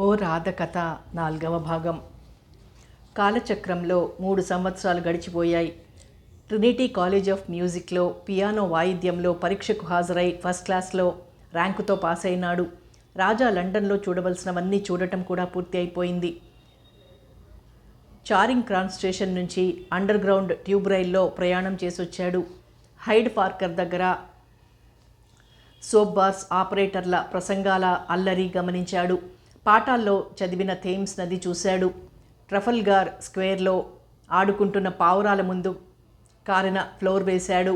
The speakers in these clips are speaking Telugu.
ఓ రాధ కథ 4వ భాగం. కాలచక్రంలో 3 సంవత్సరాలు గడిచిపోయాయి. ట్రినిటీ కాలేజ్ ఆఫ్ మ్యూజిక్లో పియానో వాయిద్యంలో పరీక్షకు హాజరై ఫస్ట్ క్లాస్లో ర్యాంకుతో పాస్ అయినాడు. రాజా లండన్లో చూడవలసినవన్నీ చూడటం కూడా పూర్తి అయిపోయింది. చారింగ్ క్రాస్ స్టేషన్ నుంచి అండర్ గ్రౌండ్ ట్యూబ్ రైల్లో ప్రయాణం చేసొచ్చాడు. హైడ్ పార్కర్ దగ్గర సోప్ బార్స్ ఆపరేటర్ల ప్రసంగాల అల్లరి గమనించాడు. పాఠాల్లో చదివిన థేమ్స్ నది చూశాడు. ట్రఫల్గార్ స్క్వేర్లో ఆడుకుంటున్న పావురాల ముందు కారిన ఫ్లోర్ వేశాడు.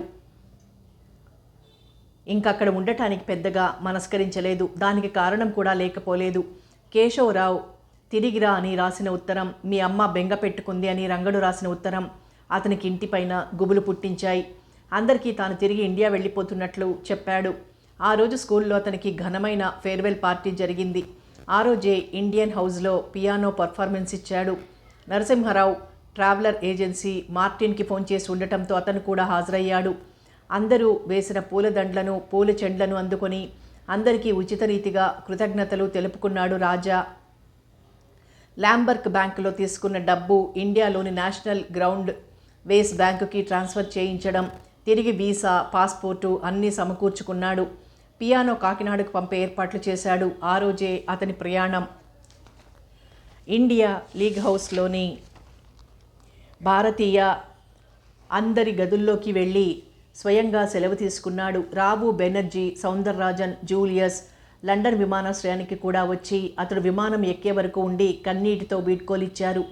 ఇంకక్కడ ఉండటానికి పెద్దగా మనస్కరించలేదు. దానికి కారణం కూడా లేకపోలేదు. కేశవరావు తిరిగిరా అని రాసిన ఉత్తరం, మీ అమ్మ బెంగ పెట్టుకుంది అని రంగడు రాసిన ఉత్తరం అతనికి ఇంటిపైన గుబులు పుట్టించాయి. అందరికీ తాను తిరిగి ఇండియా వెళ్ళిపోతున్నట్లు చెప్పాడు. ఆ రోజు స్కూల్లో అతనికి ఘనమైన ఫేర్వెల్ పార్టీ జరిగింది. ఆ రోజే ఇండియన్ హౌస్లో పియానో పర్ఫార్మెన్స్ ఇచ్చాడు. నరసింహారావు ట్రావెలర్ ఏజెన్సీ మార్టిన్కి ఫోన్ చేసి ఉండటంతో అతను కూడా హాజరయ్యాడు. అందరూ వేసిన పూలదండలను పూల చెండ్లను అందుకొని అందరికీ ఉచిత రీతిగా కృతజ్ఞతలు తెలుపుకున్నాడు రాజా. ల్యాంబర్క్ బ్యాంకులో తీసుకున్న డబ్బు ఇండియాలోని నేషనల్ గ్రౌండ్ వేస్ బ్యాంకుకి ట్రాన్స్ఫర్ చేయించడం, తిరిగి వీసా, పాస్పోర్టు అన్నీ సమకూర్చుకున్నాడు. పియానో కాకినాడకు పంపే ఏర్పాట్లు చేశాడు. ఆ రోజే అతని ప్రయాణం. ఇండియా లీగ్ హౌస్లోని భారతీయ అందరి గదుల్లోకి వెళ్ళి స్వయంగా సెలవు తీసుకున్నాడు. రావు, బెనర్జీ, సౌందరరాజన్, జూలియస్ లండన్ విమానాశ్రయానికి కూడా వచ్చి అతడు విమానం ఎక్కే వరకు ఉండి కన్నీటితో వీడ్కోలిచ్చారు.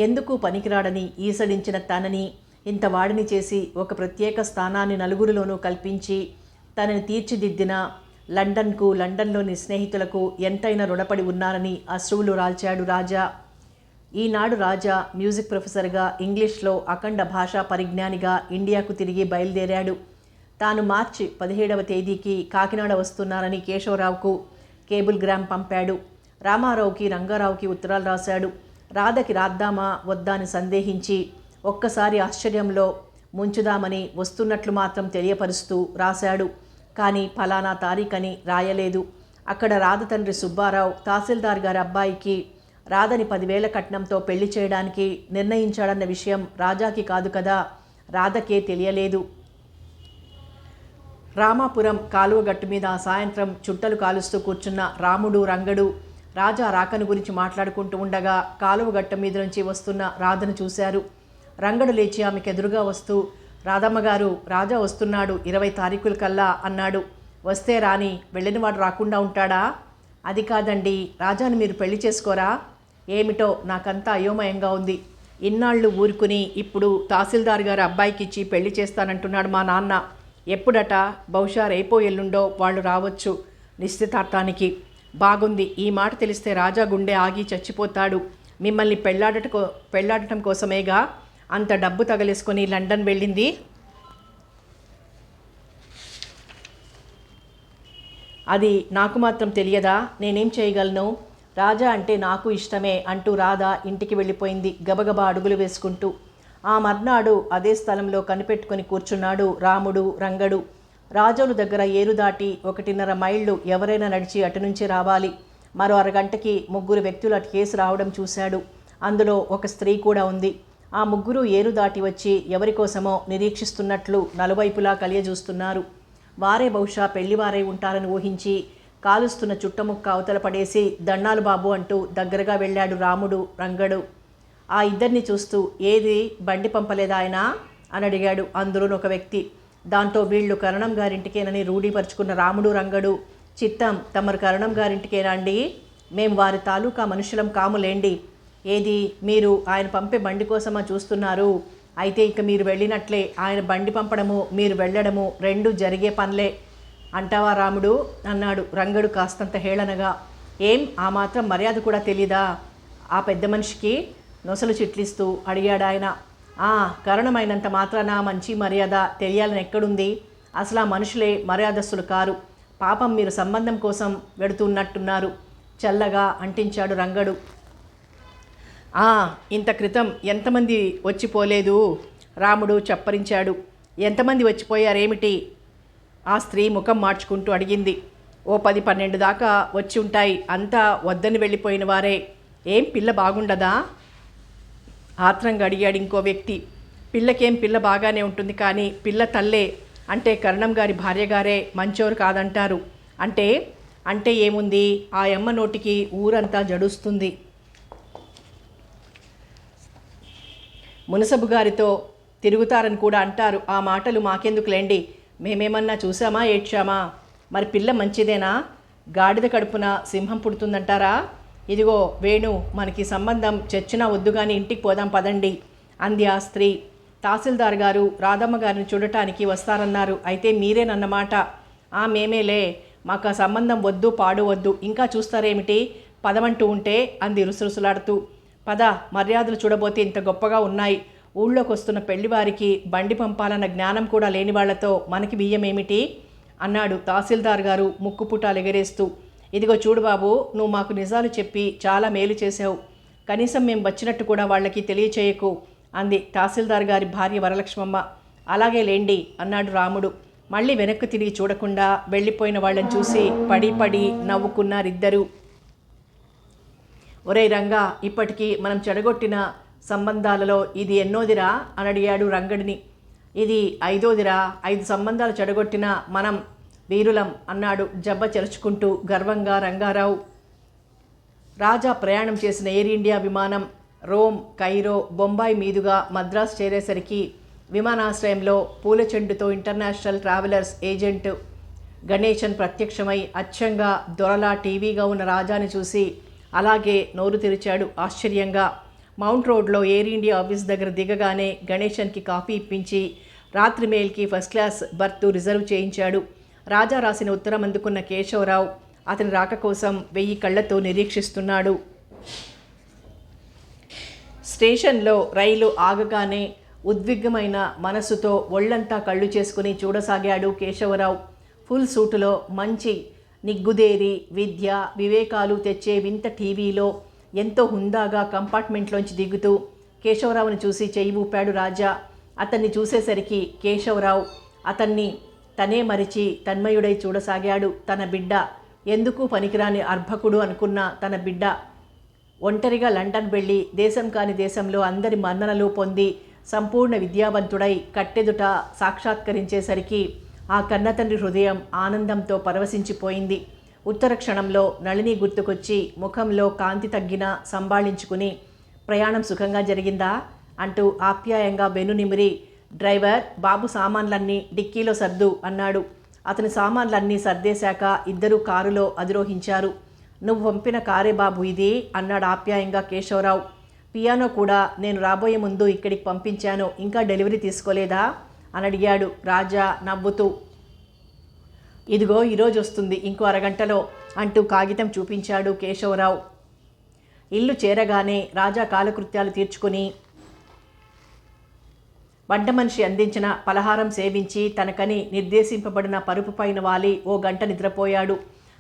ఎందుకు పనికిరాడని ఈసడించిన తనని ఇంత వాడిని చేసి ఒక ప్రత్యేక స్థానాన్ని నలుగురిలోనూ కల్పించి తనని తీర్చిదిద్దిన లండన్కు, లండన్లోని స్నేహితులకు ఎంతైనా రుణపడి ఉన్నారని అశ్రువులు రాల్చాడు రాజా. ఈనాడు రాజా మ్యూజిక్ ప్రొఫెసర్గా, ఇంగ్లీష్లో అఖండ భాషా పరిజ్ఞానిగా ఇండియాకు తిరిగి బయలుదేరాడు. తాను మార్చి 17వ తేదీకి కాకినాడ వస్తున్నారని కేశవరావుకు కేబుల్ గ్రామ్ పంపాడు. రామారావుకి, రంగారావుకి ఉత్తరాలు రాశాడు. రాధకి రాద్దామా వద్దా అని సందేహించి ఒక్కసారి ఆశ్చర్యంలో ముంచుదామని వస్తున్నట్లు మాత్రం తెలియపరుస్తూ రాశాడు. కానీ ఫలానా తారీఖని రాయలేదు. అక్కడ రాధ తండ్రి సుబ్బారావు తహసీల్దార్ గారి అబ్బాయికి రాధని 10,000 కట్నంతో పెళ్లి చేయడానికి నిర్ణయించాడన్న విషయం రాజాకి కాదు కదా, రాధకే తెలియలేదు. రామాపురం కాలువ గట్టు మీద సాయంత్రం చుట్టలు కాలుస్తూ కూర్చున్న రాముడు, రంగడు రాజా రాకను గురించి మాట్లాడుకుంటూ ఉండగా కాలువ గట్టు మీద నుంచి వస్తున్న రాధను చూశారు. రంగడు లేచి ఆమెకు ఎదురుగా వస్తూ, రాధమ్మగారు, రాజా వస్తున్నాడు 20 తారీఖుల కల్లా అన్నాడు. వస్తే రాని, వెళ్ళినవాడు రాకుండా ఉంటాడా? అది కాదండి, రాజాని మీరు పెళ్లి చేసుకోరా? ఏమిటో నాకంతా అయోమయంగా ఉంది. ఇన్నాళ్ళు ఊరుకుని ఇప్పుడు తహసీల్దార్ గారు అబ్బాయికి ఇచ్చి పెళ్లి చేస్తానంటున్నాడు మా నాన్న. ఎప్పుడట? బహుశా రేపో ఎల్లుండో వాళ్ళు రావచ్చు నిశ్చితార్థానికి. బాగుంది, ఈ మాట తెలిస్తే రాజా గుండె ఆగి చచ్చిపోతాడు. మిమ్మల్ని పెళ్లాడటం కోసమేగా అంత డబ్బు తగలేసుకొని లండన్ వెళ్ళింది. అది నాకు మాత్రం తెలియదా? నేనేం చేయగలను? రాజా అంటే నాకు ఇష్టమే అంటూ రాధ ఇంటికి వెళ్ళిపోయింది గబగబా అడుగులు వేసుకుంటూ. ఆ మర్నాడు అదే స్థలంలో కనిపెట్టుకుని కూర్చున్నాడు రాముడు, రంగడు. రాజోలు దగ్గర ఏరు దాటి 1.5 మైళ్ళు ఎవరైనా నడిచి అటు నుంచి రావాలి. మరో అరగంటకి 3 వ్యక్తులు అటు కేసు రావడం చూశాడు. అందులో ఒక స్త్రీ కూడా ఉంది. ఆ 3 ఏరు దాటి వచ్చి ఎవరి కోసమో నిరీక్షిస్తున్నట్లు నలువైపులా కలియజూస్తున్నారు. వారే బహుశా పెళ్లివారై ఉంటారని ఊహించి కాలుస్తున్న చుట్టముక్క అవతల పడేసి దండాలు బాబు అంటూ దగ్గరగా వెళ్ళాడు రాముడు, రంగడు. ఆ ఇద్దరిని చూస్తూ, ఏది బండి పంపలేదా ఆయన అని అడిగాడు అందులోని ఒక వ్యక్తి. దాంతో వీళ్ళు కరణం గారింటికేనని రూఢీపరుచుకున్న రాముడు, రంగడు, చిత్తం తమరు కరణం గారింటికేనా అండి? మేం వారి తాలూకా మనుషులం కాములేండి. ఏది, మీరు ఆయన పంపే బండి కోసమా చూస్తున్నారు? అయితే ఇక మీరు వెళ్ళినట్లే. ఆయన బండి పంపడము, మీరు వెళ్ళడము రెండూ జరిగే పనులే అంటావా రాముడు అన్నాడు రంగడు కాస్తంత హేళనగా. ఏం, ఆ మాత్రం మర్యాద కూడా తెలీదా ఆ పెద్ద మనిషికి? నొసలు చిట్లిస్తూ అడిగాడు ఆయన. కరణమైనంత మాత్రాన మంచి మర్యాద తెలియాలని ఎక్కడుంది? అసలు ఆ మనుషులే మర్యాదస్తులు కారు. పాపం మీరు సంబంధం కోసం వెడుతున్నట్టున్నారు చల్లగా అంటించాడు రంగడు. ఇంత క్రితం ఎంతమంది వచ్చిపోలేదు? రాముడు చప్పరించాడు. ఎంతమంది వచ్చిపోయారేమిటి? ఆ స్త్రీ ముఖం మార్చుకుంటూ అడిగింది. ఓ 10-12 దాకా వచ్చి ఉంటాయి. అంతా వద్దని వెళ్ళిపోయిన వారే. ఏం పిల్ల బాగుండదా? ఆత్రంగా అడిగాడు ఇంకో వ్యక్తి. పిల్లకేం, పిల్ల బాగానే ఉంటుంది, కానీ పిల్ల తల్లే అంటే కరణం గారి భార్యగారే మంచోరు కాదంటారు. అంటే అంటే ఏముంది, ఆ యమ్మ నోటికి ఊరంతా జడుస్తుంది. మునసబు గారితో తిరుగుతారని కూడా అంటారు. ఆ మాటలు మాకెందుకులేండి, మేమేమన్నా చూసామా, ఏడ్చామా? మరి పిల్ల మంచిదేనా? గాడిద కడుపున సింహం పుడుతుందంటారా? ఇదిగో వేణు, మనకి సంబంధం చచ్చినా వద్దు కానీ ఇంటికి పోదాం పదండి అంది ఆ స్త్రీ. తహసీల్దార్ గారు రాధమ్మ గారిని చూడటానికి వస్తారన్నారు. అయితే మీరేనన్నమాట. మేమేలే, మాకు ఆ సంబంధం వద్దు, పాడు వద్దు, ఇంకా చూస్తారేమిటి, పదమంటూ ఉంటే అంది రుసరుసలాడుతూ. పద, మర్యాదలు చూడబోతే ఇంత గొప్పగా ఉన్నాయి. ఊళ్ళోకి వస్తున్న పెళ్లివారికి బండి పంపాలన్న జ్ఞానం కూడా లేని వాళ్లతో మనకి బియ్యం ఏమిటి అన్నాడు తహసీల్దార్ గారు ముక్కుపుటాలు ఎగరేస్తూ. ఇదిగో చూడు బాబు, నువ్వు మాకు నిజాలు చెప్పి చాలా మేలు చేసావు. కనీసం మేము వచ్చినట్టు కూడా వాళ్ళకి తెలియచేయకు అంది తహసీల్దార్ గారి భార్య వరలక్ష్మమ్మ. అలాగే లేండి అన్నాడు రాముడు. మళ్ళీ వెనక్కు తిరిగి చూడకుండా వెళ్ళిపోయిన వాళ్ళని చూసి పడి పడి నవ్వుకున్నారిద్దరూ. ఒరే రంగా, ఇప్పటికీ మనం చెడగొట్టిన సంబంధాలలో ఇది ఎన్నోదిరా అని అడిగాడు రంగడిని. ఇది 5వదిరా. 5 సంబంధాలు చెడగొట్టిన మనం వీరులం అన్నాడు జబ్బ చెరుచుకుంటూ గర్వంగా రంగారావు. రాజా ప్రయాణం చేసిన ఎయిర్ ఇండియా విమానం రోమ్, కైరో, బొంబాయి మీదుగా మద్రాసు చేరేసరికి విమానాశ్రయంలో పూల చెండుతో ఇంటర్నేషనల్ ట్రావెలర్స్ ఏజెంట్ గణేశన్ ప్రత్యక్షమై అచ్చంగా దొరలా టీవీగా ఉన్న రాజాని చూసి అలాగే నోరు తెరిచాడు ఆశ్చర్యంగా. మౌంట్ రోడ్లో ఎయిర్ ఇండియా ఆఫీస్ దగ్గర దిగగానే గణేశన్కి కాఫీ ఇప్పించి రాత్రి మెయిల్కి ఫస్ట్ క్లాస్ బర్త్ రిజర్వ్ చేయించాడు. రాజా రాసిన ఉత్తరం అందుకున్న కేశవరావు అతని రాక కోసం 1000 కళ్లతో నిరీక్షిస్తున్నాడు. స్టేషన్లో రైలు ఆగగానే ఉద్విగ్నమైన మనసుతో ఒళ్లంతా కళ్ళు చేసుకుని చూడసాగాడు కేశవరావు. ఫుల్ సూటులో మంచి నిగ్గుదేరి విద్య వివేకాలు తెచ్చే వింత టీవీలో ఎంతో హుందాగా కంపార్ట్మెంట్లోంచి దిగుతూ కేశవరావుని చూసి చెయ్యి ఊపాడు రాజా. అతన్ని చూసేసరికి కేశవరావు అతన్ని తనే మరిచి తన్మయుడై చూడసాగాడు. తన బిడ్డ, ఎందుకు పనికిరాని అర్భకుడు అనుకున్న తన బిడ్డ ఒంటరిగా లండన్ వెళ్ళి దేశం కాని దేశంలో అందరి మన్ననలు పొంది సంపూర్ణ విద్యావంతుడై కట్టెదుట సాక్షాత్కరించేసరికి ఆ కన్నతండ్రి హృదయం ఆనందంతో పరవశించిపోయింది. ఉత్తర క్షణంలో నళిని గుర్తుకొచ్చి ముఖంలో కాంతి తగ్గిన సంభాళించుకుని, ప్రయాణం సుఖంగా జరిగిందా అంటూ ఆప్యాయంగా వెనునిమిరి, డ్రైవర్, బాబు సామాన్లన్నీ డిక్కీలో సర్దు అన్నాడు. అతని సామాన్లన్నీ సర్దేశాక ఇద్దరూ కారులో అధిరోహించారు. నువ్వు పంపిన కారే బాబు ఇది అన్నాడు ఆప్యాయంగా కేశవరావు. పియానో కూడా నేను రాబోయే ముందు ఇక్కడికి పంపించాను, ఇంకా డెలివరీ తీసుకోలేదా అని అడిగాడు రాజా నవ్వుతూ. ఇదిగో ఈరోజు వస్తుంది, ఇంకో అరగంటలో అంటూ కాగితం చూపించాడు కేశవరావు. ఇల్లు చేరగానే రాజా కాలకృత్యాలు తీర్చుకుని వంట మనిషి అందించిన పలహారం సేవించి తనకని నిర్దేశింపబడిన పరుపు పైన వాలి ఓ గంట నిద్రపోయాడు.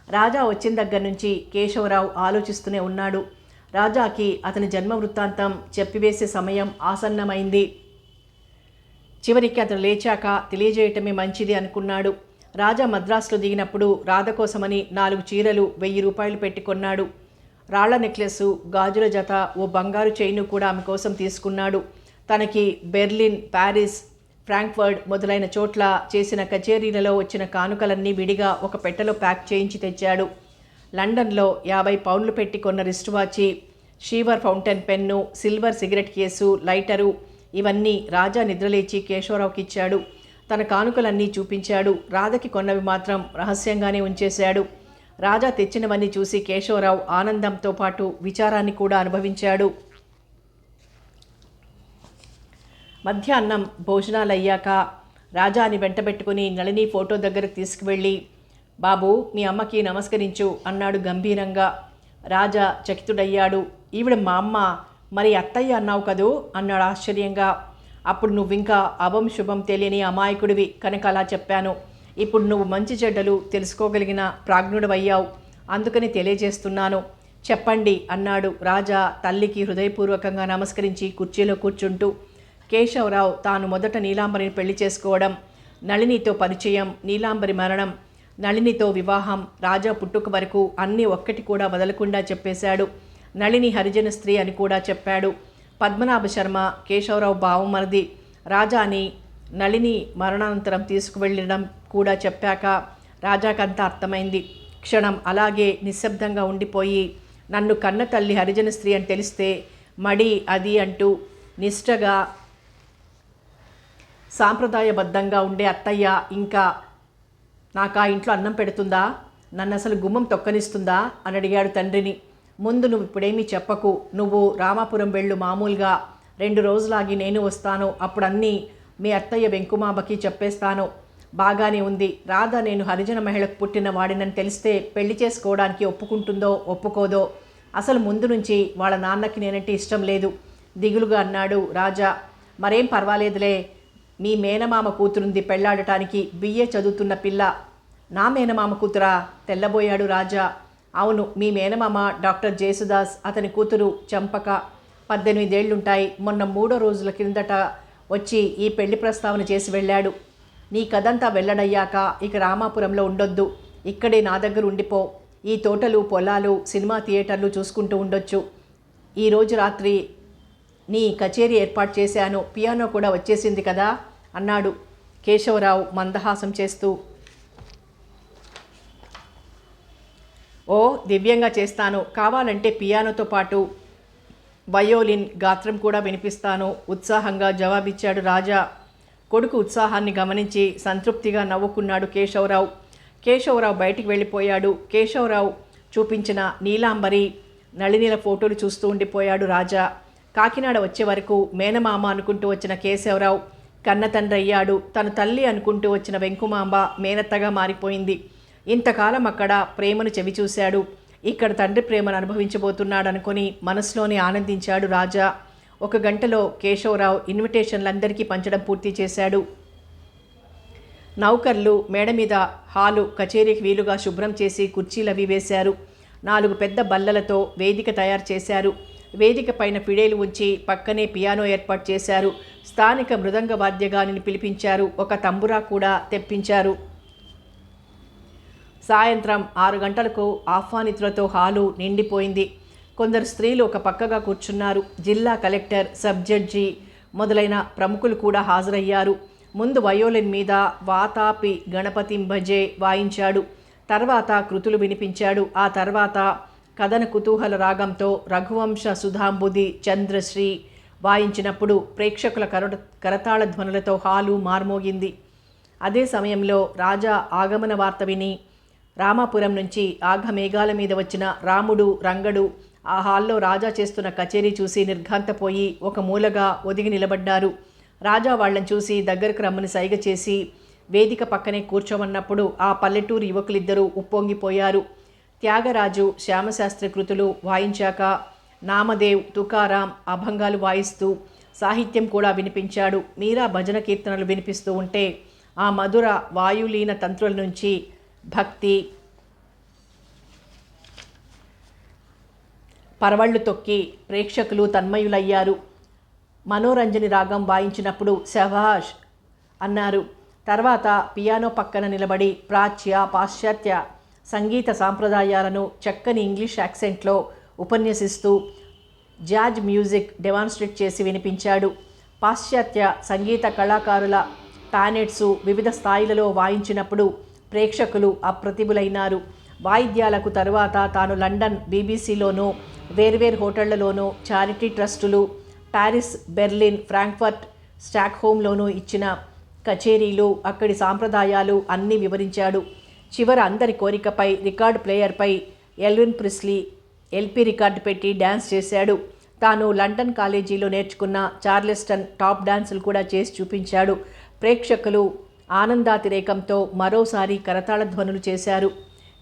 రాజా వచ్చిన దగ్గర నుంచి కేశవరావు ఆలోచిస్తూనే ఉన్నాడు. రాజాకి అతని జన్మ వృత్తాంతం చెప్పివేసే సమయం ఆసన్నమైంది. చివరికి అతను లేచాక తెలియజేయటమే మంచిది అనుకున్నాడు. రాజా మద్రాసులో దిగినప్పుడు రాధ కోసమని 4 చీరలు 1000 రూపాయలు పెట్టి కొన్నాడు. రాళ్ల నెక్లెస్సు, గాజుల జత, ఓ బంగారు చైను కూడా ఆమె కోసం తీసుకున్నాడు. తనకి బెర్లిన్, ప్యారిస్, ఫ్రాంక్ఫర్ట్ మొదలైన చోట్ల చేసిన కచేరీలలో వచ్చిన కానుకలన్నీ విడిగా ఒక పెట్టెలో ప్యాక్ చేయించి తెచ్చాడు. లండన్లో 50 పౌండ్లు పెట్టి కొన్న wrist watch, Sheaffer fountain pen, silver cigarette case, lighter ఇవన్నీ రాజా నిద్రలేచి కేశవరావుకి ఇచ్చాడు. తన కానుకలన్నీ చూపించాడు. రాధకి కొన్నవి మాత్రం రహస్యంగానే ఉంచేశాడు. రాజా తెచ్చినవన్నీ చూసి కేశవరావు ఆనందంతో పాటు విచారాన్ని కూడా అనుభవించాడు. మధ్యాహ్నం భోజనాలయ్యాక రాజాని వెంటబెట్టుకుని నళిని ఫోటో దగ్గరకు తీసుకువెళ్ళి, బాబు, మీ అమ్మకి నమస్కరించు అన్నాడు గంభీరంగా. రాజా చకితుడయ్యాడు. ఈవిడ మా అమ్మ, మరి అత్తయ్య అన్నావు కదూ అన్నాడు ఆశ్చర్యంగా. అప్పుడు నువ్వింకా అభం శుభం తెలియని అమాయకుడివి కనుక అలా చెప్పాను. ఇప్పుడు నువ్వు మంచి చెడ్డలు తెలుసుకోగలిగిన ప్రాజ్ఞుడవయ్యావు, అందుకని తెలియజేస్తున్నాను. చెప్పండి అన్నాడు రాజా తల్లికి హృదయపూర్వకంగా నమస్కరించి కుర్చీలో కూర్చుంటూ. కేశవరావు తాను మొదట నీలాంబరిని పెళ్లి చేసుకోవడం, నళినితో పరిచయం, నీలాంబరి మరణం, నళినితో వివాహం, రాజా పుట్టుక వరకు అన్నీ ఒక్కటి కూడా వదలకుండా చెప్పేశాడు. నళిని హరిజన స్త్రీ అని కూడా చెప్పాడు. పద్మనాభ శర్మ కేశవరావు బావమరిది రాజాని నళిని మరణానంతరం తీసుకువెళ్ళడం కూడా చెప్పాక రాజాకంతా అర్థమైంది. క్షణం అలాగే నిశ్శబ్దంగా ఉండిపోయి, నన్ను కన్న తల్లి హరిజన స్త్రీ అని తెలిస్తే మడి అది అంటూ నిష్టగా సాంప్రదాయబద్ధంగా ఉండే అత్తయ్య ఇంకా నాకు ఆ ఇంట్లో అన్నం పెడుతుందా, నన్ను అసలు గుమ్మం తొక్కనిస్తుందా అని అడిగాడు తండ్రిని. ముందు నువ్వు ఇప్పుడేమీ చెప్పకు, నువ్వు రామాపురం వెళ్ళు, మామూలుగా 2 రోజులాగి నేను వస్తాను, అప్పుడు అన్నీ మీ అత్తయ్య వెంకుమాబకి చెప్పేస్తాను. బాగానే ఉంది. రాధ నేను హరిజన మహిళకు పుట్టిన వాడినని తెలిస్తే పెళ్లి చేసుకోవడానికి ఒప్పుకుంటుందో ఒప్పుకోదో, అసలు ముందు నుంచి వాళ్ళ నాన్నకి నేనంటే ఇష్టం లేదు దిగులుగా అన్నాడు రాజా. మరేం పర్వాలేదులే, మీ మేనమామ కూతురుంది పెళ్లాడటానికి, బిఏ చదువుతున్న పిల్ల. నా మేనమామ కూతురా? తెల్లబోయాడు రాజా. అవును, మీ మేనమామ డాక్టర్ జేసుదాస్, అతని కూతురు చంపక, 18 ఏళ్లుంటాయి. మొన్న 3 రోజుల కిందట వచ్చి ఈ పెళ్లి ప్రస్తావన చేసి వెళ్ళాడు. నీ కదంతా వెల్లడయ్యాక ఇక రామాపురంలో ఉండొద్దు, ఇక్కడే నా దగ్గర ఉండిపో. ఈ తోటలు, పొలాలు, సినిమా థియేటర్లు చూసుకుంటూ ఉండొచ్చు. ఈరోజు రాత్రి నీ కచేరీ ఏర్పాటు చేశాను, పియానో కూడా వచ్చేసింది కదా అన్నాడు కేశవరావు మందహాసం చేస్తూ. ఓ, దివ్యంగా చేస్తాను. కావాలంటే పియానోతో పాటు వయోలిన్ గాత్రం కూడా వినిపిస్తాను ఉత్సాహంగా జవాబిచ్చాడు రాజా. కొడుకు ఉత్సాహాన్ని గమనించి సంతృప్తిగా నవ్వుకున్నాడు కేశవరావు. కేశవరావు బయటికి వెళ్ళిపోయాడు. కేశవరావు చూపించిన నీలాంబరి, నళినిల ఫోటోలు చూస్తూ ఉండిపోయాడు రాజా. కాకినాడ వచ్చే వరకు మేనమామ అనుకుంటూ వచ్చిన కేశవరావు కన్న తండ్రి అయ్యాడు. తను తల్లి అనుకుంటూ వచ్చిన వెంకుమాంబ మేనత్తగా మారిపోయింది. ఇంతకాలం అక్కడ ప్రేమను చెవిచూశాడు, ఇక్కడ తండ్రి ప్రేమను అనుభవించబోతున్నాడనుకొని మనసులోనే ఆనందించాడు రాజా. 1 గంటలో కేశవరావు ఇన్విటేషన్లందరికీ పంచడం పూర్తి చేశాడు. నౌకర్లు మేడ మీద హాలు కచేరీకి వీలుగా శుభ్రం చేసి కుర్చీలవి వేశారు. 4 పెద్ద బల్లలతో వేదిక తయారు చేశారు. వేదిక పైన ఫిడేలు ఉంచి పక్కనే పియానో ఏర్పాటు చేశారు. స్థానిక మృదంగ వాద్యగానిని పిలిపించారు. ఒక తంబురా కూడా తెప్పించారు. సాయంత్రం 6 గంటలకు ఆహ్వానితులతో హాలు నిండిపోయింది. కొందరు స్త్రీలు ఒక పక్కగా కూర్చున్నారు. జిల్లా కలెక్టర్, సబ్ జడ్జి మొదలైన ప్రముఖులు కూడా హాజరయ్యారు. ముందు వయోలిన్ మీద వాతాపి గణపతిం భజే వాయించాడు. తర్వాత కృతులు వినిపించాడు. ఆ తర్వాత కథన కుతూహల రాగంతో రఘువంశ సుధాంబుది చంద్రశ్రీ వాయించినప్పుడు ప్రేక్షకుల కరతాళ ధ్వనులతో హాలు మార్మోగింది. అదే సమయంలో రాజా ఆగమన వార్త విని రామాపురం నుంచి ఆఘమేఘాల మీద వచ్చిన రాముడు, రంగడు ఆ హాల్లో రాజా చేస్తున్న కచేరీ చూసి నిర్ఘాంతపోయి ఒక మూలగా ఒదిగి నిలబడ్డారు. రాజా వాళ్ళని చూసి దగ్గరకు రమ్మని సైగ చేసి వేదిక పక్కనే కూర్చోమన్నప్పుడు ఆ పల్లెటూరు యువకులిద్దరూ ఉప్పొంగిపోయారు. త్యాగరాజు, శ్యామశాస్త్రి కృతులు వాయించాక నామదేవ్, తుకారాం అభంగాలు వాయిస్తూ సాహిత్యం కూడా వినిపించాడు. మీరా భజన కీర్తనలు వినిపిస్తూ ఉంటే ఆ మధుర వాయులీన తంత్రుల నుంచి భక్తి పరవళ్ళు తొక్కి ప్రేక్షకులు తన్మయులయ్యారు. మనోరంజని రాగం వాయించినప్పుడు శభాష్ అన్నారు. తర్వాత పియానో పక్కన నిలబడి ప్రాచ్య, పాశ్చాత్య సంగీత సాంప్రదాయాలను చక్కని ఇంగ్లీష్ యాక్సెంట్లో ఉపన్యసిస్తూ జాజ్ మ్యూజిక్ డెమాన్స్ట్రేట్ చేసి వినిపించాడు. పాశ్చాత్య సంగీత కళాకారుల ప్యానెట్సు వివిధ స్థాయిలలో వాయించినప్పుడు ప్రేక్షకులు అప్రతిభులైనారు. వాయిద్యాలకు తరువాత తాను లండన్ బీబీసీలోనూ వేర్వేరు హోటళ్లలోనూ చారిటీ ట్రస్టులు పారిస్, బెర్లిన్, ఫ్రాంక్ఫర్ట్, స్టాక్హోమ్లోనూ ఇచ్చిన కచేరీలు, అక్కడి సాంప్రదాయాలు అన్నీ వివరించాడు. చివర అందరి కోరికపై రికార్డ్ ప్లేయర్పై ఎల్విన్ ప్రిస్లీ ఎల్పి రికార్డు పెట్టి డ్యాన్స్ చేశాడు. తాను లండన్ కాలేజీలో నేర్చుకున్న చార్లెస్టన్ టాప్ డాన్సులు కూడా చేసి చూపించాడు. ప్రేక్షకులు ఆనందాతిరేకంతో మరోసారి కరతాళ ధ్వనులు చేశారు.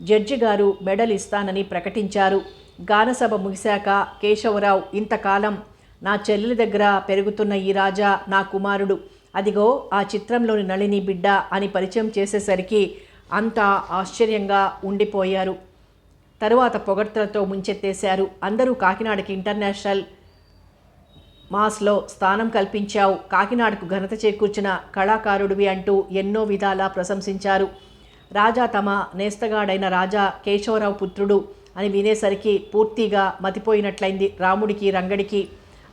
జడ్జి గారు మెడల్ ఇస్తానని ప్రకటించారు. గానసభ ముగిశాక కేశవరావు, ఇంతకాలం నా చెల్లెలి దగ్గర పెరుగుతున్న ఈ రాజా నా కుమారుడు, అదిగో ఆ చిత్రంలోని నళిని బిడ్డ అని పరిచయం చేసేసరికి అంతా ఆశ్చర్యంగా ఉండిపోయారు. తరువాత పొగడ్తలతో ముంచెత్తేశారు. అందరూ కాకినాడకి ఇంటర్నేషనల్ మాస్లో స్థానం కల్పించావు, కాకినాడకు ఘనత చేకూర్చిన కళాకారుడివి అంటూ ఎన్నో విధాలా ప్రశంసించారు. రాజా తమ నేస్తగాడైన రాజా కేశవరావు పుత్రుడు అని వినేసరికి పూర్తిగా మతిపోయినట్లయింది రాముడికి రంగడికి.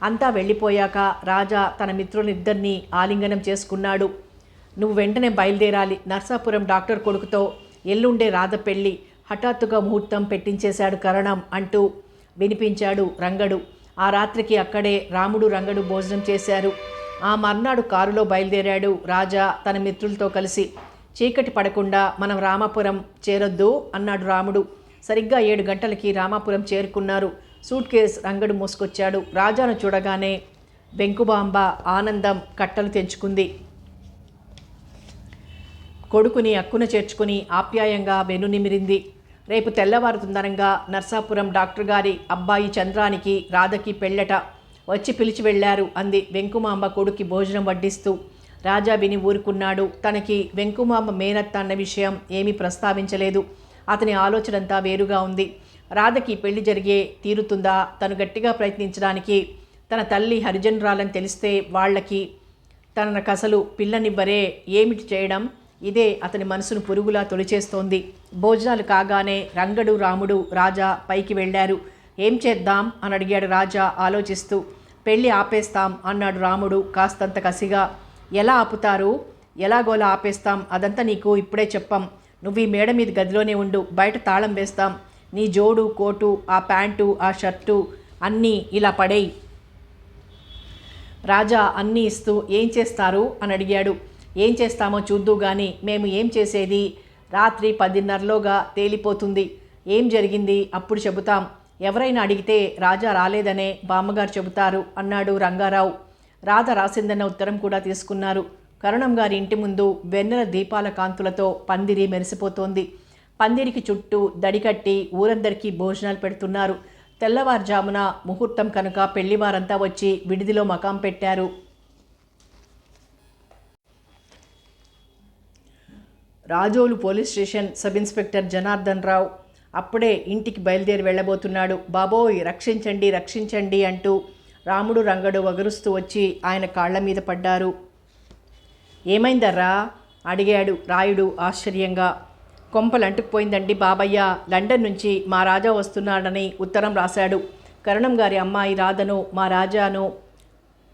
అంతా వెళ్ళిపోయాక రాజా తన మిత్రులిద్దరినీ ఆలింగనం చేసుకున్నాడు. నువ్వు వెంటనే బయలుదేరాలి. నర్సాపురం డాక్టర్ కొడుకుతో ఎల్లుండే రాధ పెళ్ళి. హఠాత్తుగా ముహూర్తం పెట్టించేశాడు కరణం అంటూ వినిపించాడు రంగడు. ఆ రాత్రికి అక్కడే రాముడు రంగడు భోజనం చేశారు. ఆ మర్నాడు కారులో బయలుదేరాడు రాజా తన మిత్రులతో కలిసి. చీకటి పడకుండా మనం రామాపురం చేరొద్దు అన్నాడు రాముడు. సరిగ్గా 7 గంటలకి రామాపురం చేరుకున్నారు. సూట్ కేస్ రంగడు మోసుకొచ్చాడు. రాజాను చూడగానే వెంకుబాంబ ఆనందం కట్టలు తెంచుకుంది. కొడుకుని అక్కున చేర్చుకుని ఆప్యాయంగా వెనునిమిరింది. రేపు తెల్లవారుతుందనంగా నర్సాపురం డాక్టర్ గారి అబ్బాయి చంద్రానికి రాధకి పెళ్ళట. వచ్చి పిలిచి వెళ్ళారు అంది వెంకుమాంబ కొడుకి భోజనం వడ్డిస్తూ. రాజా విని ఊరుకున్నాడు. తనకి వెంకుమాంబ మేనత్త అన్న విషయం ఏమీ ప్రస్తావించలేదు. అతని ఆలోచనంతా వేరుగా ఉంది. రాధకి పెళ్లి జరిగే తీరుతుందా? తను గట్టిగా ప్రయత్నించడానికి తన తల్లి హరిజనరాలని తెలిస్తే వాళ్ళకి తనకసలు పిల్లనివ్వరే, ఏమిటి చేయడం? ఇదే అతని మనసును పురుగులా తొలిచేస్తోంది. భోజనాలు కాగానే రంగడు రాముడు రాజా పైకి వెళ్ళారు. ఏం చేద్దాం అని అడిగాడు రాజా ఆలోచిస్తూ. పెళ్ళి ఆపేస్తాం అన్నాడు రాముడు కాస్తంత కసిగా. ఎలా ఆపుతారు? ఎలాగోలా ఆపేస్తాం, అదంతా నీకు ఇప్పుడే చెప్పాం. నువ్వు ఈ మేడ మీద గదిలోనే ఉండు, బయట తాళం వేస్తాం. నీ జోడు కోటు, ఆ ప్యాంటు, ఆ షర్టు అన్నీ ఇలా పడేయి. రాజా అన్నీ ఇస్తూ ఏం చేస్తారు అని అడిగాడు. ఏం చేస్తామో చూద్దు గాని, మేము ఏం చేసేది? రాత్రి 10:30లోగా తేలిపోతుంది. ఏం జరిగింది అప్పుడు చెబుతాం. ఎవరైనా అడిగితే రాజా రాలేదనే బామ్మగారు చెబుతారు అన్నాడు రంగారావు. రాధ రాసిందన్న ఉత్తరం కూడా తీసుకున్నారు. కరుణం గారి ఇంటి ముందు వెన్నెల దీపాల కాంతులతో పందిరి మెరిసిపోతోంది. పందిరికి చుట్టూ దడికట్టి ఊరందరికీ భోజనాలు పెడుతున్నారు. తెల్లవారుజామున ముహూర్తం కనుక పెళ్లివారంతా వచ్చి విడిదిలో మకాం పెట్టారు. Razole police station sub inspector Janardhan Rao అప్పుడే ఇంటికి బయలుదేరి వెళ్ళబోతున్నాడు. బాబోయ్, రక్షించండి రక్షించండి అంటూ రాముడు రంగడు వగరుస్తూ వచ్చి ఆయన కాళ్ల మీద పడ్డారు. ఏమైందర్రా అడిగాడు రాయుడు ఆశ్చర్యంగా. కొంపలంటుకుపోయిందండి బాబయ్య. లండన్ నుంచి మా రాజా వస్తున్నాడని ఉత్తరం రాశాడు. కరుణం గారి అమ్మాయి రాధను మా రాజాను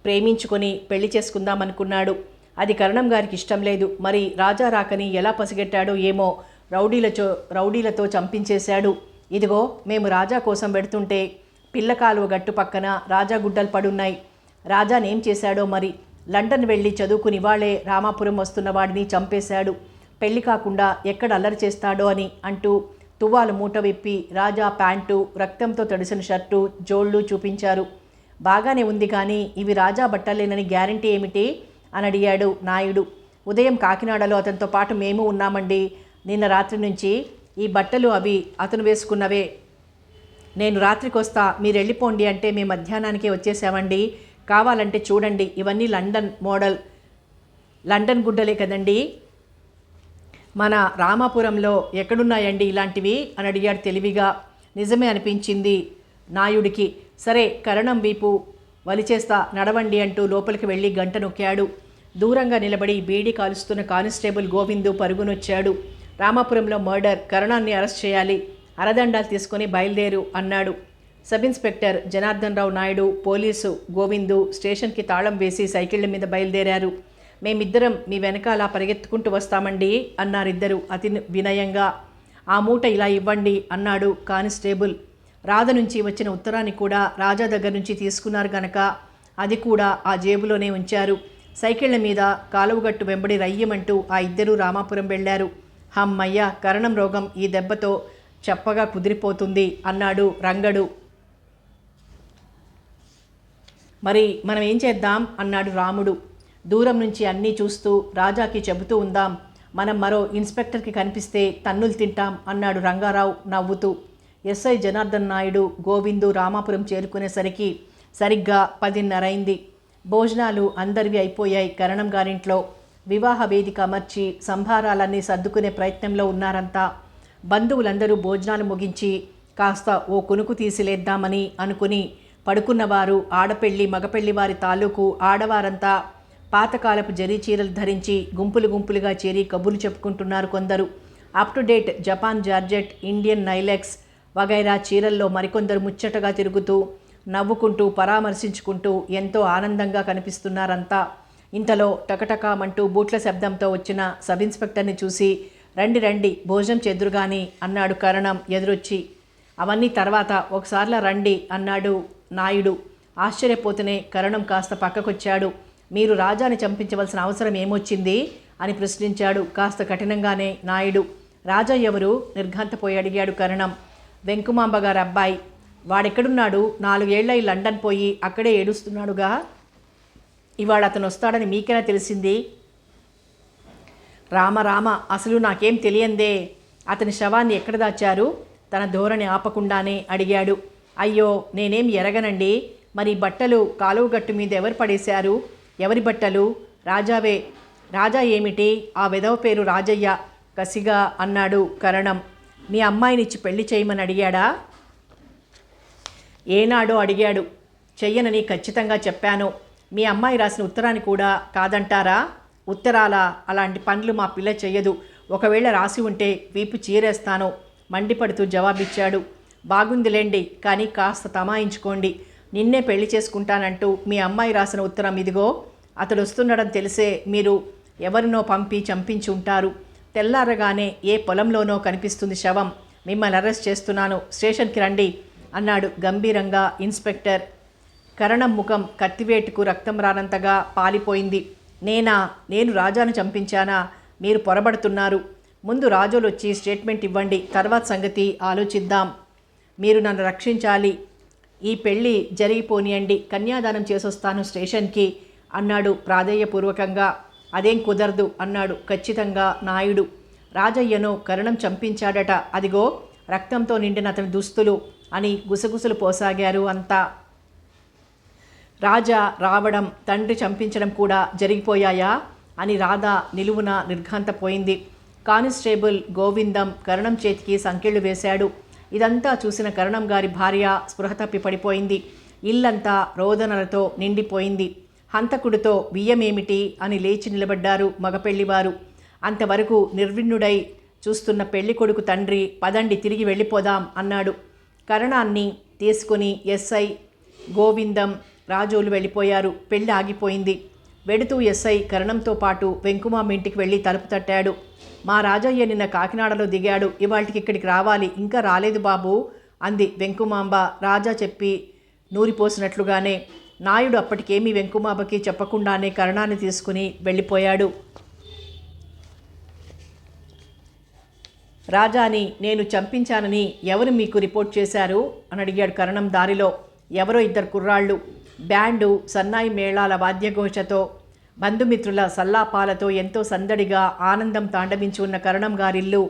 ప్రేమించుకొని పెళ్లి చేసుకుందామనుకున్నాడు. అది కరుణం గారికి ఇష్టం లేదు. మరి రాజా రాకని ఎలా పసిగట్టాడో ఏమో, రౌడీలతో చంపించేశాడు. ఇదిగో మేము రాజా కోసం పెడుతుంటే పిల్లకాలువ గట్టు పక్కన రాజా గుడ్డలు పడున్నాయి. రాజానేం చేశాడో మరి. లండన్ వెళ్ళి చదువుకుని వాళ్ళే రామాపురం వస్తున్న వాడిని చంపేశాడు. పెళ్లి కాకుండా ఎక్కడ అల్లరి చేస్తాడో అని అంటూ తువ్వాలు మూట విప్పి రాజా ప్యాంటు, రక్తంతో తడిసిన షర్టు, జోళ్ళు చూపించారు. బాగానే ఉంది కానీ ఇవి రాజా బట్టలేనని గ్యారంటీ ఏమిటి అని అడిగాడు నాయుడు. ఉదయం కాకినాడలో అతనితో పాటు మేము ఉన్నామండి. నిన్న రాత్రి నుంచి ఈ బట్టలు అవి అతను వేసుకున్నవే. నేను రాత్రికి వస్తా, మీరు వెళ్ళిపోండి అంటే మేము మధ్యాహ్నానికే వచ్చేసామండి. కావాలంటే చూడండి, ఇవన్నీ లండన్ మోడల్, లండన్ గుడ్డలే కదండి. మన రామాపురంలో ఎక్కడున్నాయండి ఇలాంటివి అని అడిగాడు తెలివిగా. నిజమే అనిపించింది నాయుడికి. సరే కరణం వీపు వలిచేస్తా, నడవండి అంటూ లోపలికి వెళ్ళి గంట నొక్కాడు. దూరంగా నిలబడి బీడీ కాలుస్తున్న కానిస్టేబుల్ గోవిందు పరుగునొచ్చాడు. రామాపురంలో మర్డర్, కరణాన్ని అరెస్ట్ చేయాలి, అరదండాలు తీసుకుని బయలుదేరు అన్నాడు. Sub inspector Janardhan Rao Naidu, police Govindu స్టేషన్కి తాళం వేసి సైకిళ్ల మీద బయలుదేరారు. మేమిద్దరం మీ వెనకాల పరిగెత్తుకుంటూ వస్తామండి అన్నారిద్దరు అతి వినయంగా. ఆ మూట ఇలా ఇవ్వండి అన్నాడు కానిస్టేబుల్. రాధ నుంచి వచ్చిన ఉత్తరాన్ని కూడా రాజా దగ్గర నుంచి తీసుకున్నారు గనక అది కూడా ఆ జేబులోనే ఉంచారు. సైకిళ్ల మీద కాలువగట్టు వెంబడి రయ్యమంటూ ఆ ఇద్దరూ రామాపురం వెళ్లారు. హమ్మయ్య, కరణం రోగం ఈ దెబ్బతో చెప్పగా కుదిరిపోతుంది అన్నాడు రంగడు. మరి మనం ఏం చేద్దాం అన్నాడు రాముడు. దూరం నుంచి అన్నీ చూస్తూ రాజాకి చెబుతూ ఉందాం. మనం మరో ఇన్స్పెక్టర్కి కనిపిస్తే తన్నులు తింటాం అన్నాడు రంగారావు నవ్వుతూ. ఎస్ఐ జనార్దన్ నాయుడు, గోవిందు రామాపురం చేరుకునేసరికి సరిగ్గా 10:30 అయింది. భోజనాలు అందరివి అయిపోయాయి. కరణం గారింట్లో వివాహ వేదిక అమర్చి సంభారాలన్నీ సర్దుకునే ప్రయత్నంలో ఉన్నారంతా. బంధువులందరూ భోజనాలు ముగించి కాస్త ఓ కునుకు తీసిలేద్దామని అనుకుని పడుకున్నవారు, ఆడపెళ్లి మగపెళ్లి వారి తాలూకు ఆడవారంతా పాతకాలపు జరీ చీరలు ధరించి గుంపులు గుంపులుగా చేరి కబుర్లు చెప్పుకుంటున్నారు కొందరు. Up to date Japan georgette, Indian nylex వగైరా చీరల్లో మరికొందరు ముచ్చటగా తిరుగుతూ నవ్వుకుంటూ పరామర్శించుకుంటూ ఎంతో ఆనందంగా కనిపిస్తున్నారంతా. ఇంతలో టకటకామంటూ బూట్ల శబ్దంతో వచ్చిన సబ్ ఇన్స్పెక్టర్ని చూసి రండి రండి భోజనం చెదురుగాని అన్నాడు కరణం ఎదురొచ్చి. అవన్నీ తర్వాత ఒకసారిలా రండి అన్నాడు నాయుడు. ఆశ్చర్యపోతూనే కరణం కాస్త పక్కకొచ్చాడు. మీరు రాజాని చంపించవలసిన అవసరం ఏమొచ్చింది అని ప్రశ్నించాడు కాస్త కఠినంగానే నాయుడు. రాజా ఎవరు నిర్ఘాంతపోయి అడిగాడు కరణం. వెంకుమాంబ గారి అబ్బాయి. వాడెక్కడున్నాడు? 4 ఏళ్ళై లండన్ పోయి అక్కడే ఏడుస్తున్నాడుగా. ఇవాళ అతను వస్తాడని మీకెలా తెలిసింది? రామ రామ, అసలు నాకేం తెలియందే. అతని శవాన్ని ఎక్కడ దాచారు? తన ధోరణి ఆపకుండానే అడిగాడు. అయ్యో, నేనేం ఎరగనండి. మరి బట్టలు కాలువ గట్టు మీద ఎవరు పడేశారు? ఎవరి బట్టలు? రాజావే. రాజా ఏమిటి? ఆ వెధవ పేరు రాజయ్య కసిగా అన్నాడు కరణం. మీ అమ్మాయినిచ్చి పెళ్లి చేయమని అడిగాడా? ఏనాడో అడిగాడు. చెయ్యనని ఖచ్చితంగా చెప్పాను. మీ అమ్మాయి రాసిన ఉత్తరాన్ని కూడా కాదంటారా? ఉత్తరాల అలాంటి పనులు మా పిల్ల చెయ్యదు. ఒకవేళ రాసి ఉంటే వీపు చీరేస్తాను మండిపడుతూ జవాబిచ్చాడు. బాగుందిలేండి, కానీ కాస్త తమాయించుకోండి. నిన్నే పెళ్లి చేసుకుంటానంటూ మీ అమ్మాయి రాసిన ఉత్తరం ఇదిగో. అతడు వస్తుండడం తెలిసే మీరు ఎవరినో పంపి చంపించి ఉంటారు. తెల్లారగానే ఏ పొలంలోనో కనిపిస్తుంది శవం. మిమ్మల్ని అరెస్ట్ చేస్తున్నాను, స్టేషన్కి రండి అన్నాడు గంభీరంగా ఇన్స్పెక్టర్. కరణం ముఖం కత్తివేటుకు రక్తం రానంతగా పాలిపోయింది. నేను రాజాను చంపించానా? మీరు పొరబడుతున్నారు. ముందు రాజోలు వచ్చి స్టేట్మెంట్ ఇవ్వండి, తర్వాత సంగతి ఆలోచిద్దాం. మీరు నన్ను రక్షించాలి. ఈ పెళ్ళి జరిగిపోనియండి, కన్యాదానం చేసొస్తాను స్టేషన్కి అన్నాడు ప్రాధేయపూర్వకంగా. అదేం కుదరదు అన్నాడు ఖచ్చితంగా నాయుడు. రాజయ్యను కరణం చంపించాడట. అదిగో రక్తంతో నిండిన అతని దుస్తులు అని గుసగుసలు పోసాగారు అంతా. రాజా రావడం, తండ్రి చంపించడం కూడా జరిగిపోయాయా అని రాధ నిలువున నిర్ఘాంతపోయింది. కానిస్టేబుల్ గోవిందం కరణం చేతికి సంకెళ్ళు వేశాడు. ఇదంతా చూసిన కరణం గారి భార్య స్పృహ తప్పి పడిపోయింది. ఇల్లంతా రోదనలతో నిండిపోయింది. హంతకుడితో బియ్యమేమిటి అని లేచి నిలబడ్డారు మగపెళ్లివారు. అంతవరకు నిర్విణ్ణుడై చూస్తున్న పెళ్లి కొడుకు తండ్రి పదండి తిరిగి వెళ్ళిపోదాం అన్నాడు. కరణాన్ని తీసుకుని ఎస్ఐ గోవిందం రాజోలు వెళ్ళిపోయారు. పెళ్లి ఆగిపోయింది. వెడుతూ ఎస్ఐ కరణంతో పాటు వెంకుమామ ఇంటికి వెళ్ళి తలుపు తట్టాడు. మా రాజయ్య నిన్న కాకినాడలో దిగాడు, ఇవాళకి ఇక్కడికి రావాలి, ఇంకా రాలేదు బాబు అంది వెంకుమాంబ రాజా చెప్పి నూరిపోసినట్లుగానే. నాయుడు అప్పటికేమీ వెంకుమాంబకి చెప్పకుండానే కరణాన్ని తీసుకుని వెళ్ళిపోయాడు. రాజాని నేను చంపించానని ఎవరు మీకు రిపోర్ట్ చేశారు అని అడిగాడు కరణం దారిలో. ఎవరో 2 కుర్రాళ్ళు బ్యాండు సన్నాయి మేళాల వాద్యఘోషతో బంధుమిత్రుల సల్లాపాలతో ఎంతో సందడిగా ఆనందం తాండవించి ఉన్న కరణం గారిల్లు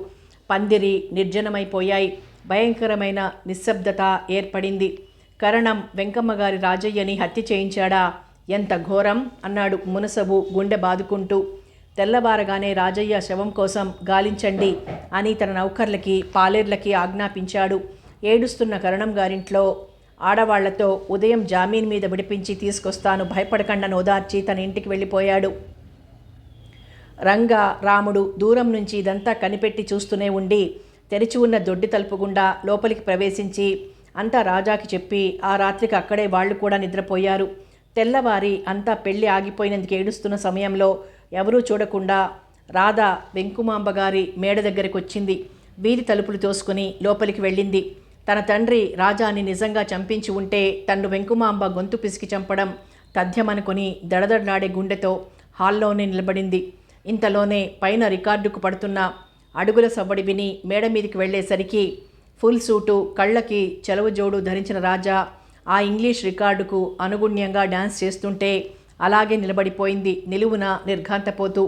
పందిరి నిర్జనమైపోయాయి. భయంకరమైన నిశ్శబ్దత ఏర్పడింది. కరణం వెంకమ్మ గారి రాజయ్యని హత్య చేయించాడా? ఎంత ఘోరం అన్నాడు మునసబు గుండె బాదుకుంటూ. తెల్లవారగానే రాజయ్య శవం కోసం గాలించండి అని తన నౌకర్లకి పాలేర్లకి ఆజ్ఞాపించాడు. ఏడుస్తున్న కరణం గారింట్లో ఆడవాళ్లతో ఉదయం జామీన్ మీద విడిపించి తీసుకొస్తాను, భయపడకండని ఓదార్చి తన ఇంటికి వెళ్ళిపోయాడు. రంగ రాముడు దూరం నుంచి ఇదంతా కనిపెట్టి చూస్తూనే ఉండి తెరిచి ఉన్న దొడ్డి తలుపు గుండా లోపలికి ప్రవేశించి అంతా రాజాకి చెప్పి ఆ రాత్రికి అక్కడే వాళ్ళు కూడా నిద్రపోయారు. తెల్లవారి అంతా పెళ్లి ఆగిపోయినందుకు ఏడుస్తున్న సమయంలో ఎవరూ చూడకుండా రాధ వెంకుమాంబ గారి మేడ దగ్గరికి వచ్చింది. వీధి తలుపులు తోసుకుని లోపలికి వెళ్ళింది. తన తండ్రి రాజాని నిజంగా చంపించి ఉంటే తన్ను వెంకుమాంబ గొంతు పిసికి చంపడం తథ్యమనుకొని దడదడలాడే గుండెతో హాల్లోనే నిలబడింది. ఇంతలోనే పైన రికార్డుకు పడుతున్న అడుగుల సవ్వడి విని మేడ మీదికి వెళ్ళేసరికి ఫుల్ సూటు, కళ్ళకి చెలవు జోడు ధరించిన రాజా ఆ ఇంగ్లీష్ రికార్డుకు అనుగుణ్యంగా డ్యాన్స్ చేస్తుంటే అలాగే నిలబడిపోయింది నిలువున నిర్ఘాంతపోతూ.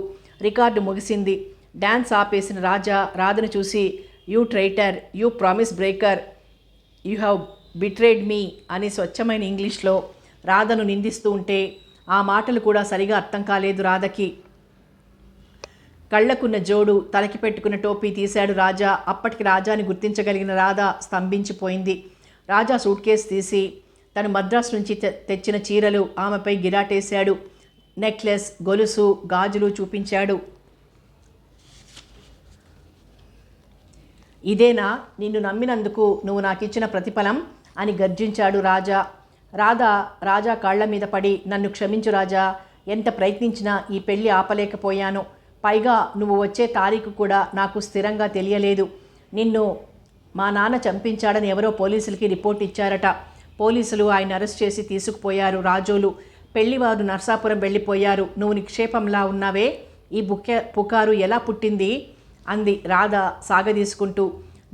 రికార్డు ముగిసింది. డ్యాన్స్ ఆపేసిన రాజా రాధను చూసి you traitor, you promise breaker, you have betrayed me అని స్వచ్ఛమైన ఇంగ్లీష్లో రాధను నిందిస్తూ ఉంటే ఆ మాటలు కూడా సరిగా అర్థం కాలేదు రాధకి. కళ్ళకున్న జోడు, తలకి పెట్టుకున్న టోపీ తీశాడు రాజా. అప్పటికి రాజాని గుర్తించగలిగిన రాధ స్తంభించిపోయింది. రాజా సూట్ కేసు తీసి తను మద్రాసు నుంచి తెచ్చిన చీరలు ఆమెపై గిరాటేశాడు. నెక్లెస్, గొలుసు, గాజులు చూపించాడు. ఇదేనా నిన్ను నమ్మినందుకు నువ్వు నాకిచ్చిన ప్రతిఫలం అని గర్జించాడు రాజా. రాజా కాళ్ల మీద పడి, నన్ను క్షమించు రాజా, ఎంత ప్రయత్నించినా ఈ పెళ్లి ఆపలేకపోయాను. పైగా నువ్వు వచ్చే తారీఖు కూడా నాకు స్థిరంగా తెలియలేదు. నిన్ను మా నాన్న చంపించాడని ఎవరో పోలీసులకి రిపోర్ట్ ఇచ్చారట. పోలీసులు ఆయన అరెస్ట్ చేసి తీసుకుపోయారు. రాజోలు పెళ్లివారు నర్సాపురం వెళ్ళిపోయారు. నువ్వు నిక్షేపంలా ఉన్నావే, ఈ పుకారు ఎలా పుట్టింది అంది రాధ సాగదీసుకుంటూ.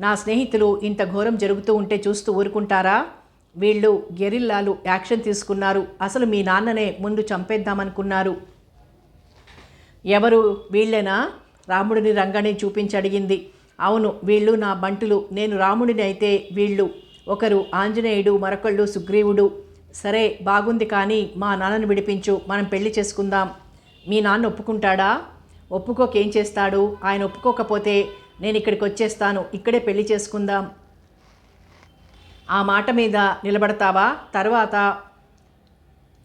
నా స్నేహితులు ఇంత ఘోరం జరుగుతూ ఉంటే చూస్తూ ఊరుకుంటారా? వీళ్ళు గెరిల్లాలు యాక్షన్ తీసుకున్నారు. అసలు మీ నాన్ననే ముందు చంపేద్దామనుకున్నారు. ఎవరు? వీళ్ళేనా? రాముడిని రంగని చూపించి అడిగింది. అవును, వీళ్ళు నా బంటులు. నేను రాముడిని అయితే వీళ్ళు ఒకరు ఆంజనేయుడు, మరొకళ్ళు సుగ్రీవుడు. సరే బాగుంది, కానీ మా నాన్నను విడిపించు, మనం పెళ్లి చేసుకుందాం. మీ నాన్న ఒప్పుకుంటాడా? ఒప్పుకోకేం చేస్తాడు? ఆయన ఒప్పుకోకపోతే నేను ఇక్కడికి వచ్చేస్తాను, ఇక్కడే పెళ్లి చేసుకుందాం. ఆ మాట మీద నిలబడతావా? తర్వాత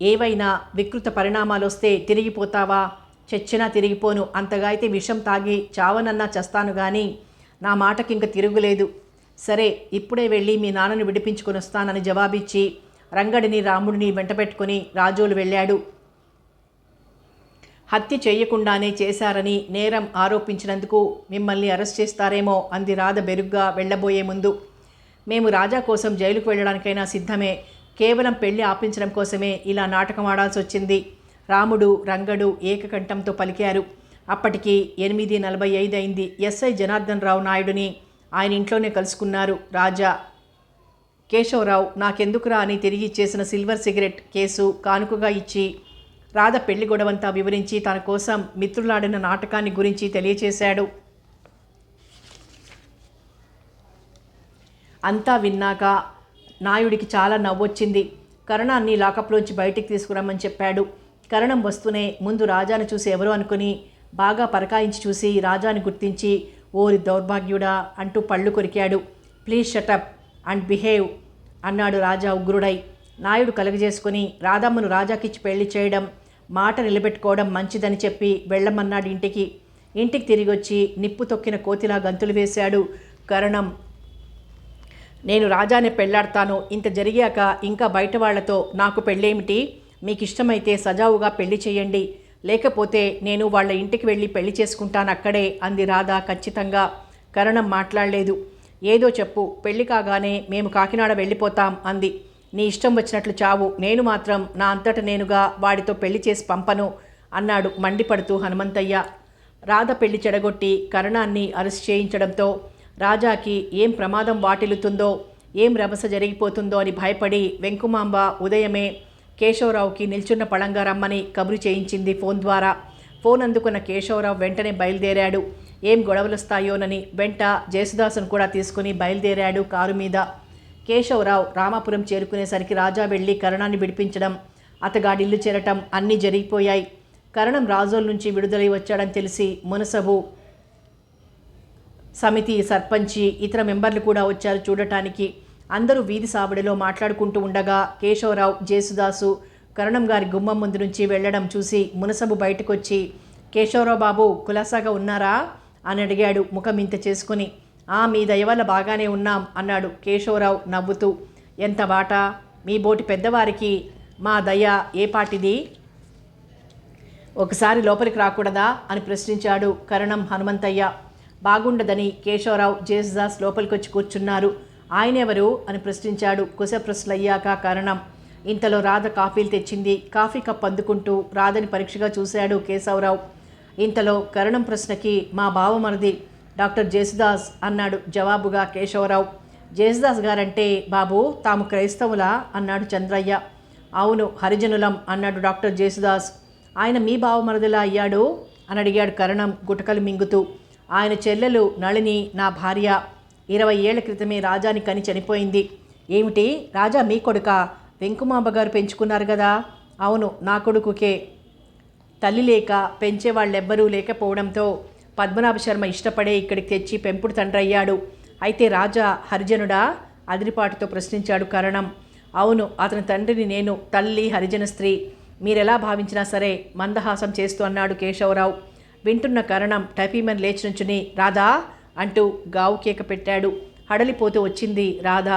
ఏవైనా వికృత పరిణామాలు వస్తే తిరిగిపోతావా? చచ్చినా తిరిగిపోను. అంతగా అయితే విషం తాగి చావనన్నా చస్తాను, కానీ నా మాటకి ఇంక తిరుగులేదు. సరే, ఇప్పుడే వెళ్ళి మీ నాన్నను విడిపించుకొని వస్తానని జవాబిచ్చి రంగడిని రాముడిని వెంటబెట్టుకుని రాజోలు వెళ్ళాడు. హత్య చేయకుండానే చేశారని నేరం ఆరోపించినందుకు మిమ్మల్ని అరెస్ట్ చేస్తారేమో అంది రాధ బెరుగ్గా వెళ్ళబోయే ముందు. మేము రాజా కోసం జైలుకు వెళ్ళడానికైనా సిద్ధమే. కేవలం పెళ్లి ఆపించడం కోసమే ఇలా నాటకం ఆడాల్సి వచ్చింది. రాముడు, రంగడు ఏకకంఠంతో పలికారు. అప్పటికి 8:45 అయింది. ఎస్ఐ జనార్దన్ రావు నాయుడుని ఆయన ఇంట్లోనే కలుసుకున్నారు రాజా. కేశవరావు నాకెందుకురా అని తిరిగి ఇచ్చేసిన సిల్వర్ సిగరెట్ కేసు కానుకగా ఇచ్చి రాధ పెళ్లి గొడవంతా వివరించి తన కోసం మిత్రులాడిన నాటకాన్ని గురించి తెలియచేశాడు. అంతా విన్నాక నాయుడికి చాలా నవ్వొచ్చింది. కరణాన్ని లాకప్లోంచి బయటికి తీసుకురమ్మని చెప్పాడు. కరణం వస్తూనే ముందు రాజాను చూసి ఎవరో అనుకుని బాగా పరకాయించి చూసి రాజాని గుర్తించి, ఓరి దౌర్భాగ్యుడా అంటూ పళ్ళు కొరికాడు. ప్లీజ్ షటప్ అండ్ బిహేవ్ అన్నాడు రాజా ఉగ్రుడై. నాయుడు కలగజేసుకుని రాధమ్మను రాజాకిచ్చి పెళ్లి చేయడం, మాట నిలబెట్టుకోవడం మంచిదని చెప్పి వెళ్ళమన్నాడు ఇంటికి. ఇంటికి తిరిగొచ్చి నిప్పు తొక్కిన కోతిలా గంతులు వేశాడు కరణం. నేను రాజానే పెళ్లాడతాను. ఇంత జరిగాక ఇంకా బయట వాళ్లతో నాకు పెళ్ళేమిటి? మీకు ఇష్టమైతే సజావుగా పెళ్లి చేయండి, లేకపోతే నేను వాళ్ళ ఇంటికి వెళ్ళి పెళ్లి చేసుకుంటాను అక్కడే అంది రాధ ఖచ్చితంగా. కరణం మాట్లాడలేదు. ఏదో చెప్పు, పెళ్లి కాగానే మేము కాకినాడ వెళ్ళిపోతాం అంది. నీ ఇష్టం వచ్చినట్లు చావు, నేను మాత్రం నా అంతట నేనుగా వాడితో పెళ్లి చేసి పంపను అన్నాడు మండిపడుతూ హనుమంతయ్య. రాధ పెళ్లి చెడగొట్టి కరణాన్ని అరెస్ట్ చేయించడంతో రాజాకి ఏం ప్రమాదం వాటిల్లుతుందో, ఏం రభస జరిగిపోతుందో అని భయపడి వెంకుమాంబ ఉదయమే కేశవరావుకి నిల్చున్న పళంగా రమ్మని కబురు చేయించింది ఫోన్ ద్వారా. ఫోన్ అందుకున్న కేశవరావు వెంటనే బయలుదేరాడు. ఏం గొడవలొస్తాయోనని వెంట జేసుదాసును కూడా తీసుకుని బయలుదేరాడు కారు మీద. కేశవరావు రామాపురం చేరుకునేసరికి రాజా వెళ్ళి కరణాన్ని విడిపించడం, అతగాడిల్లు చేరటం అన్నీ జరిగిపోయాయి. కరణం రాజోల్ నుంచి విడుదలై వచ్చాడని తెలిసి మునసబు సమితి సర్పంచి ఇతర మెంబర్లు కూడా వచ్చారు చూడటానికి. అందరూ వీధి సాబడిలో మాట్లాడుకుంటూ ఉండగా కేశవరావు, జేసుదాసు కరణం గారి గుమ్మం ముందు నుంచి వెళ్లడం చూసి మునసబు బయటకొచ్చి, కేశవరావు బాబు కులాసాగా ఉన్నారా అని అడిగాడు ముఖం ఇంత చేసుకుని. మీ దయ వల్ల బాగానే ఉన్నాం అన్నాడు కేశవరావు నవ్వుతూ. ఎంత వాటా? మీ బోటి పెద్దవారికి మా దయ ఏ పాటిది? ఒకసారి లోపలికి రాకూడదా అని ప్రశ్నించాడు కరణం హనుమంతయ్య. బాగుండదని కేశవరావు, జేసుదాస్ లోపలికొచ్చి కూర్చున్నారు. ఆయనెవరు అని ప్రశ్నించాడు కుశప్రశ్నలయ్యాక కరణం. ఇంతలో రాధ కాఫీలు తెచ్చింది. కాఫీ కప్ అందుకుంటూ రాధని పరీక్షగా చూశాడు కేశవరావు. ఇంతలో కరణం ప్రశ్నకి మా బావమరిది డాక్టర్ జేసుదాస్ అన్నాడు జవాబుగా కేశవరావు. జేసుదాస్ గారంటే బాబు తాము క్రైస్తవులా అన్నాడు చంద్రయ్య. అవును, హరిజనులం అన్నాడు డాక్టర్ జేసుదాస్. ఆయన మీ బావమరిదిలా అయ్యాడు అని అడిగాడు కరణం గుటకలు మింగుతూ. ఆయన చెల్లెలు నళిని నా భార్య. 20 ఏళ్ల క్రితమే రాజాని కని చనిపోయింది. ఏమిటి, రాజా మీ కొడుక? వెంకుమాంబ గారు పెంచుకున్నారు కదా? అవును, నా కొడుకుకే. తల్లి లేక పెంచేవాళ్ళెవ్వరూ లేకపోవడంతో పద్మనాభ శర్మ ఇష్టపడే ఇక్కడికి తెచ్చి పెంపుడు తండ్రయ్యాడు. అయితే రాజా హరిజనుడా? అదిరిపాటుతో ప్రశ్నించాడు కరణం. అవును, అతని తండ్రిని నేను, తల్లి హరిజన స్త్రీ. మీరెలా భావించినా సరే మందహాసం చేస్తూ అన్నాడు కేశవరావు. వింటున్న కరణం టైపీమన్ లేచి నుంచుని రాధా అంటూ గావు కేక పెట్టాడు. హడలిపోతూ వచ్చింది రాధ.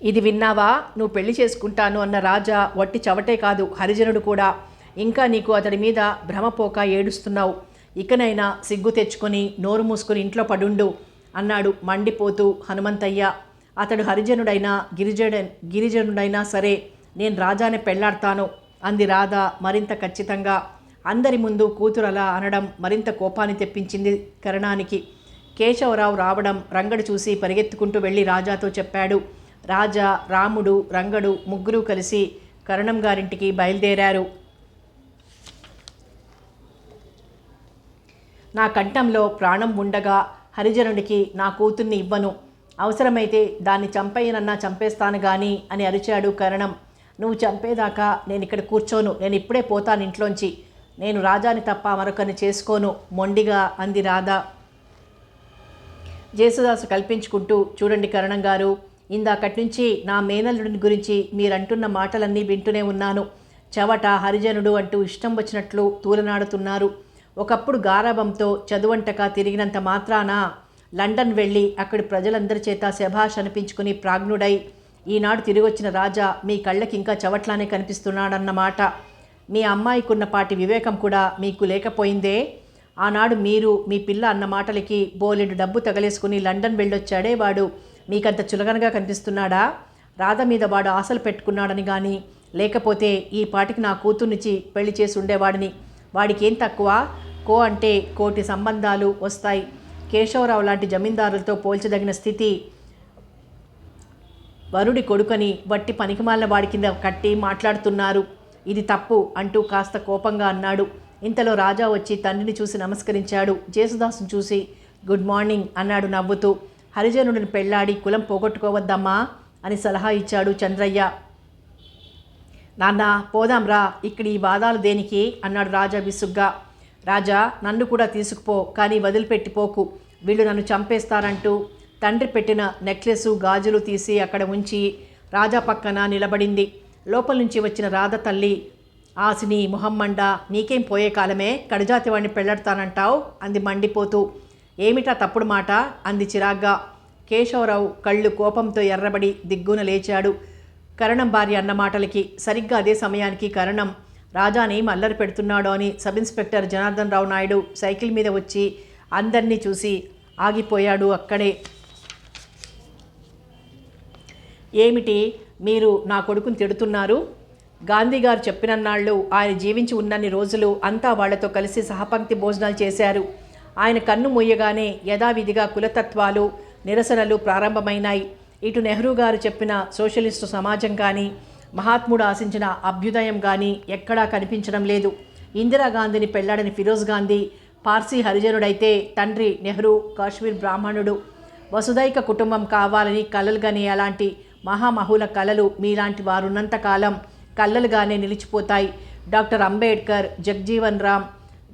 ఇది విన్నావా? నువ్వు పెళ్లి చేసుకుంటాను అన్న రాజా వట్టి చవటే కాదు, హరిజనుడు కూడా. ఇంకా నీకు అతడి మీద భ్రమపోక ఏడుస్తున్నావు. ఇకనైనా సిగ్గు తెచ్చుకొని నోరు మూసుకొని ఇంట్లో పడుండు అన్నాడు మండిపోతూ హనుమంతయ్య. అతడు హరిజనుడైనా గిరిజనుడైనా సరే నేను రాజానే పెళ్లాడతాను అంది రాధ మరింత ఖచ్చితంగా. అందరి ముందు కూతురు అలా అనడం మరింత కోపాన్ని తెప్పించింది కరణానికి. కేశవరావు రావడం రంగడు చూసి పరిగెత్తుకుంటూ వెళ్ళి రాజాతో చెప్పాడు. రాజా, రాముడు, రంగడు ముగ్గురు కలిసి కరణం గారింటికి బయలుదేరారు. నా కంఠంలో ప్రాణం ఉండగా హరిజనుడికి నా కూతుర్ని ఇవ్వను. అవసరమైతే దాన్ని చంపేయనన్నా చంపేస్తాను గాని అని అరిచాడు కరణం. నువ్వు చంపేదాకా నేను ఇక్కడ కూర్చోను. నేను ఇప్పుడే పోతాను ఇంట్లోంచి. నేను రాజాని తప్ప మరొకరిని చేసుకోను మొండిగా అంది రాధ. జేసుదాసు కల్పించుకుంటూ, చూడండి కరణం గారు, ఇందాకటి నుంచి నా మేనల్లుడిని గురించి మీరంటున్న మాటలన్నీ వింటూనే ఉన్నాను. చవట, హరిజనుడు అంటూ ఇష్టం వచ్చినట్లు తూలనాడుతున్నారు. ఒకప్పుడు గారాబంతో చదువంటక తిరిగినంత మాత్రాన లండన్ వెళ్ళి అక్కడి ప్రజలందరి చేత శభాష్ అనిపించుకుని ప్రాజ్ఞుడై ఈనాడు తిరిగొచ్చిన రాజా మీ కళ్ళకి ఇంకా చవట్లానే కనిపిస్తున్నాడన్నమాట. మీ అమ్మాయికున్నపాటి వివేకం కూడా మీకు లేకపోయిందే. ఆనాడు మీరు మీ పిల్ల అన్న మాటలకి బోలెడు డబ్బు తగలేసుకుని లండన్ వెళ్ళొచ్చాడే వాడు మీకంత చులకనగా కనిపిస్తున్నాడా? రాధ మీద వాడు ఆశలు పెట్టుకున్నాడని కానీ, లేకపోతే ఈ పాటికి నా కూతుర్నిచ్చి పెళ్లి చేసి ఉండేవాడిని. వాడికి ఏం తక్కువ? కో అంటే కోటి సంబంధాలు వస్తాయి. కేశవరావు లాంటి జమీందారులతో పోల్చదగిన స్థితి. వరుడి కొడుకని వట్టి పనికిమాలిన వాడి కింద కట్టి మాట్లాడుతున్నారు. ఇది తప్పు అంటూ కాస్త కోపంగా అన్నాడు. ఇంతలో రాజా వచ్చి తండ్రిని చూసి నమస్కరించాడు. జేసుదాసును చూసి గుడ్ మార్నింగ్ అన్నాడు నవ్వుతూ. హరిజనుడిని పెళ్లాడి కులం పోగొట్టుకోవద్దమ్మా అని సలహా ఇచ్చాడు చంద్రయ్య. నాన్న పోదాంరా, ఇక్కడ ఈ వాదాలు దేనికి అన్నాడు రాజా విసుగ్గా. రాజా, నన్ను కూడా తీసుకుపో, కానీ వదిలిపెట్టిపోకు. వీళ్ళు నన్ను చంపేస్తారంటూ తండ్రి పెట్టిన నెక్లెసు గాజులు తీసి అక్కడ ఉంచి రాజా పక్కన నిలబడింది. లోపల నుంచి వచ్చిన రాధ తల్లి, ఆసిని మొహమ్మండ, నీకేం పోయే కాలమే, కడుజాతి వాడిని పెళ్లాడతానంటావు అంది మండిపోతూ. ఏమిటా తప్పుడు మాట అంది చిరాగ్గా. కేశవరావు కళ్ళు కోపంతో ఎర్రబడి దిగ్గున లేచాడు కరణం భార్య అన్న మాటలకి. సరిగ్గా అదే సమయానికి కరణం రాజాని అల్లరి పెడుతున్నాడో అని sub inspector Janardhan Rao Naidu cycle మీద వచ్చి అందరినీ చూసి ఆగిపోయాడు అక్కడే. ఏమిటి మీరు నా కొడుకుని తిడుతున్నారు? గాంధీ గారు చెప్పినన్నాళ్ళు ఆయన జీవించి ఉన్నన్ని రోజులు అంతా వాళ్లతో కలిసి సహపంక్తి భోజనాలు చేశారు. ఆయన కన్ను మూయగానే యథావిధిగా కులతత్వాలు, నిరసనలు ప్రారంభమైనాయి. ఇటు నెహ్రూ గారు చెప్పిన సోషలిస్టు సమాజం కానీ, మహాత్ముడు ఆశించిన అభ్యుదయం కానీ ఎక్కడా కనిపించడం లేదు. ఇందిరాగాంధీని పెళ్లాడని ఫిరోజ్ గాంధీ పార్సీ హరిజనుడైతే తండ్రి నెహ్రూ కాశ్మీర్ బ్రాహ్మణుడు. వసుదైక కుటుంబం కావాలని కలలుగానే అలాంటి మహామహుల కలలు మీలాంటి వారున్నంతకాలం కళ్ళలుగానే నిలిచిపోతాయి. డాక్టర్ అంబేద్కర్, జగ్జీవన్ రామ్,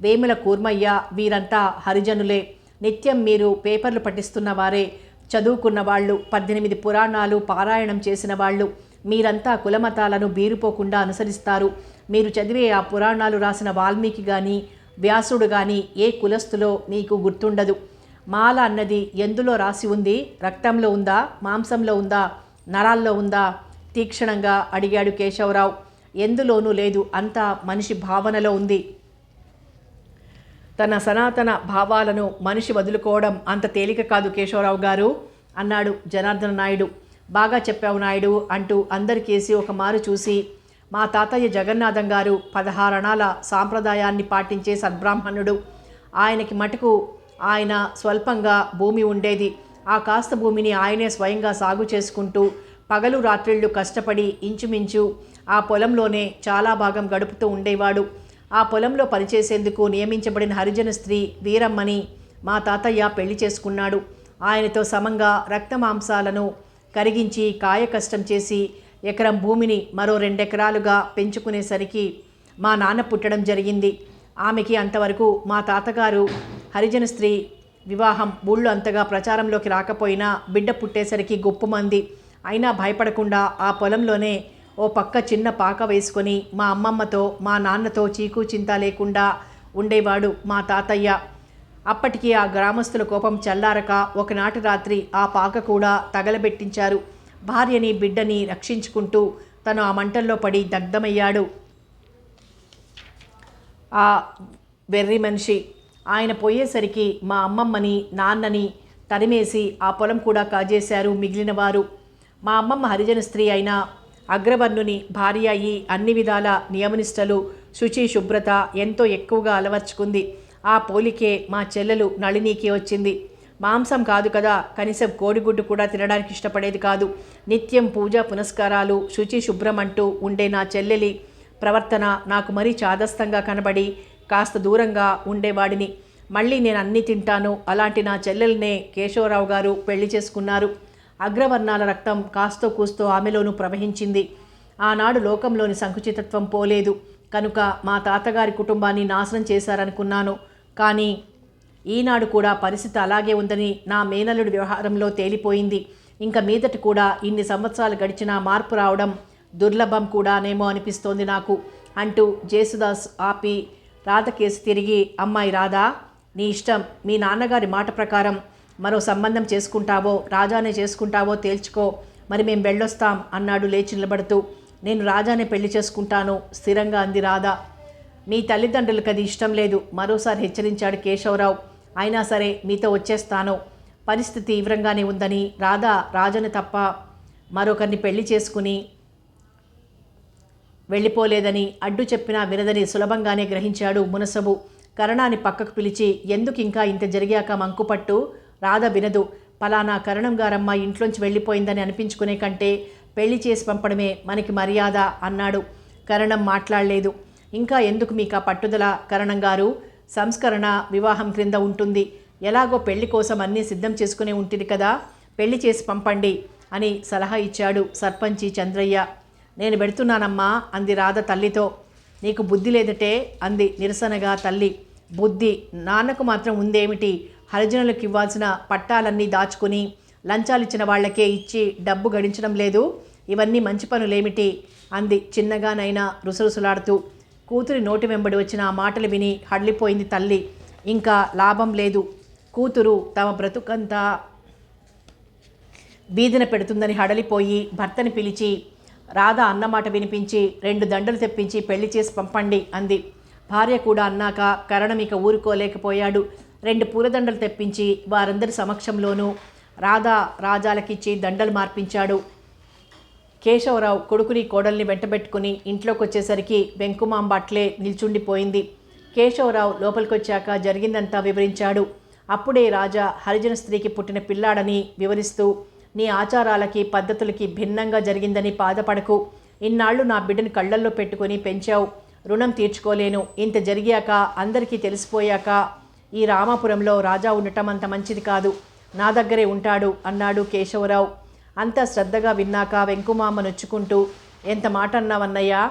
వేముల కూర్మయ్య వీరంతా హరిజనులే. నిత్యం మీరు పేపర్లు పఠిస్తున్న వారే, చదువుకున్న వాళ్ళు, 18 పురాణాలు పారాయణం చేసిన వాళ్ళు. మీరంతా కులమతాలను బీరుపోకుండా అనుసరిస్తారు. మీరు చదివే ఆ పురాణాలు రాసిన వాల్మీకి కానీ, వ్యాసుడు కానీ ఏ కులస్తులో మీకు గుర్తుండదు. మాల అన్నది ఎందులో రాసి ఉంది? రక్తంలో ఉందా? మాంసంలో ఉందా? నరాల్లో ఉందా? తీక్షణంగా అడిగాడు కేశవరావు. ఎందులోనూ లేదు, అంతా మనిషి భావనలో ఉంది. తన సనాతన భావాలను మనిషి వదులుకోవడం అంత తేలిక కాదు కేశవరావు గారు అన్నాడు జనార్దన నాయుడు. బాగా చెప్పావు నాయుడు అంటూ అందరికేసి ఒక మారు చూసి, మా తాతయ్య జగన్నాథం గారు 16 అణాల సాంప్రదాయాన్ని పాటించే సద్బ్రాహ్మణుడు. ఆయనకి మటుకు ఆయన స్వల్పంగా భూమి ఉండేది. ఆ కాస్త భూమిని ఆయనే స్వయంగా సాగు చేసుకుంటూ పగలు రాత్రిళ్ళు కష్టపడి ఇంచుమించు ఆ పొలంలోనే చాలా భాగం గడుపుతూ ఉండేవాడు. ఆ పొలంలో పనిచేసేందుకు నియమించబడిన హరిజన స్త్రీ వీరమ్మని మా తాతయ్య పెళ్లి చేసుకున్నాడు. ఆయనతో సమంగా రక్తమాంసాలను కరిగించి కాయ కష్టం చేసి ఎకరం భూమిని మరో 2 ఎకరాలుగా పెంచుకునేసరికి మా నాన్న పుట్టడం జరిగింది. ఆమెకి అంతవరకు మా తాతగారు హరిజన స్త్రీ వివాహం ఊళ్ళో అంతగా ప్రచారంలోకి రాకపోయినా బిడ్డ పుట్టేసరికి గొప్పమంది. అయినా భయపడకుండా ఆ పొలంలోనే ఓ పక్క చిన్న పాక వేసుకొని మా అమ్మమ్మతో మా నాన్నతో చీకు చింత లేకుండా ఉండేవాడు మా తాతయ్య. అప్పటికి ఆ గ్రామస్తుల కోపం చల్లారక ఒకనాటి రాత్రి ఆ పాక కూడా తగలబెట్టించారు. భార్యని బిడ్డని రక్షించుకుంటూ తను ఆ మంటల్లో పడి దగ్ధమయ్యాడు ఆ వెర్రి మనిషి. ఆయన పోయేసరికి మా అమ్మమ్మని నాన్నని తరిమేసి ఆ పొలం కూడా కాజేశారు మిగిలిన వారు. మా అమ్మమ్మ హరిజన స్త్రీ అయిన అగ్రవర్ణుని భార్య అయి అన్ని విధాల నియమనిష్టలు, శుచి, శుభ్రత ఎంతో ఎక్కువగా అలవర్చుకుంది. ఆ పోలికే మా చెల్లెలు నళినికి వచ్చింది. మాంసం కాదు కదా, కనీసం కోడిగుడ్డు కూడా తినడానికి ఇష్టపడేది కాదు. నిత్యం పూజ పునస్కారాలు, శుచి శుభ్రం అంటూ ఉండే నా చెల్లెలి ప్రవర్తన నాకు మరీ చాదస్తంగా కనబడి కాస్త దూరంగా ఉండేవాడిని. మళ్ళీ నేను అన్నీ తింటాను అలాంటి నా చెల్లెల్నే కేశవరావు గారు పెళ్లి చేసుకున్నారు. అగ్రవర్ణాల రక్తం కాస్తో కూస్తో ఆమెలోనూ ప్రవహించింది. ఆనాడు లోకంలోని సంకుచితత్వం పోలేదు కనుక మా తాతగారి కుటుంబాన్ని నాశనం చేశారనుకున్నాను. కానీ ఈనాడు కూడా పరిస్థితి అలాగే ఉందని నా మేనల్లుడి వ్యవహారంలో తేలిపోయింది. ఇంకా మీదట కూడా ఇన్ని సంవత్సరాలు గడిచినా మార్పు రావడం దుర్లభం కూడానేమో అనిపిస్తోంది నాకు అంటూ జేసుదాస్ ఆపి రాధ కేసు తిరిగి, అమ్మాయి రాధా, నీ ఇష్టం. మీ నాన్నగారి మాట ప్రకారం మరో సంబంధం చేసుకుంటావో రాజానే చేసుకుంటావో తేల్చుకో, మరి మేం వెళ్ళొస్తాం అన్నాడు లేచి నిలబడుతూ. నేను రాజానే పెళ్లి చేసుకుంటాను స్థిరంగా అంది రాధ. మీ తల్లిదండ్రులకు అది ఇష్టం లేదు మరోసారి హెచ్చరించాడు కేశవరావు. అయినా సరే మీతో వచ్చేస్తాను. పరిస్థితి తీవ్రంగానే ఉందని రాధ రాజని తప్ప మరొకరిని పెళ్లి చేసుకుని వెళ్ళిపోలేదని అడ్డు చెప్పినా వినదని సులభంగానే గ్రహించాడు మునసబు. కరణాన్ని పక్కకు పిలిచి, ఎందుకు ఇంకా ఇంత జరిగాక మంకుపట్టు? రాధ వినదు. పలానా కరణం గారమ్మ ఇంట్లోంచి వెళ్ళిపోయిందని అనిపించుకునే కంటే పెళ్లి చేసి పంపడమే మనకి మర్యాద అన్నాడు. కరణం మాట్లాడలేదు. ఇంకా ఎందుకు మీకు ఆ పట్టుదల కరణం గారు? సంస్కరణ వివాహం క్రింద ఉంటుంది. ఎలాగో పెళ్లి కోసం అన్నీ సిద్ధం చేసుకునే ఉంటుంది కదా, పెళ్లి చేసి పంపండి అని సలహా ఇచ్చాడు సర్పంచి చంద్రయ్య. నేను పెడుతున్నానమ్మా అంది రాధ తల్లితో. నీకు బుద్ధి లేదటే అంది నిరసనగా తల్లి. బుద్ధి నాన్నకు మాత్రం ఉందేమిటి? హరిజనులకు ఇవ్వాల్సిన పట్టాలన్నీ దాచుకుని లంచాలిచ్చిన వాళ్లకే ఇచ్చి డబ్బు గడించడం లేదు. ఇవన్నీ మంచి పనులేమిటి అంది చిన్నగానైనా రుసరుసలాడుతూ. కూతురి నోటి వెంబడి వచ్చిన ఆ మాటలు విని హడలిపోయింది తల్లి. ఇంకా లాభం లేదు. కూతురు తమ బ్రతుకంతా బీదిన పెడుతుందని హడలిపోయి భర్తని పిలిచి రాధ అన్నమాట వినిపించి 2 దండలు తెప్పించి పెళ్లి చేసి పంపండి అంది. భార్య కూడా అన్నాక కరణం ఇక ఊరుకోలేకపోయాడు. 2 పూలదండలు తెప్పించి వారందరి సమక్షంలోనూ రాధా రాజాలకిచ్చి దండలు మార్పించాడు. కేశవరావు కొడుకుని కోడల్ని వెంటబెట్టుకుని ఇంట్లోకి వచ్చేసరికి వెంకుమాంబ అట్లే నిల్చుండిపోయింది. కేశవరావు లోపలికొచ్చాక జరిగిందంతా వివరించాడు. అప్పుడే రాజా హరిజన స్త్రీకి పుట్టిన పిల్లాడని వివరిస్తూ, నీ ఆచారాలకి పద్ధతులకి భిన్నంగా జరిగిందని బాధపడకు. ఇన్నాళ్ళు నా బిడ్డని కళ్ళల్లో పెట్టుకొని పెంచావు. రుణం తీర్చుకోలేను. ఇంత జరిగాక అందరికీ తెలిసిపోయాక ఈ రామాపురంలో రాజా ఉండటం అంత మంచిది కాదు. నా దగ్గరే ఉంటాడు అన్నాడు కేశవరావు. అంతా శ్రద్ధగా విన్నాక వెంకుమామ నొచ్చుకుంటూ, ఎంత మాట అన్నావన్నయ్యా?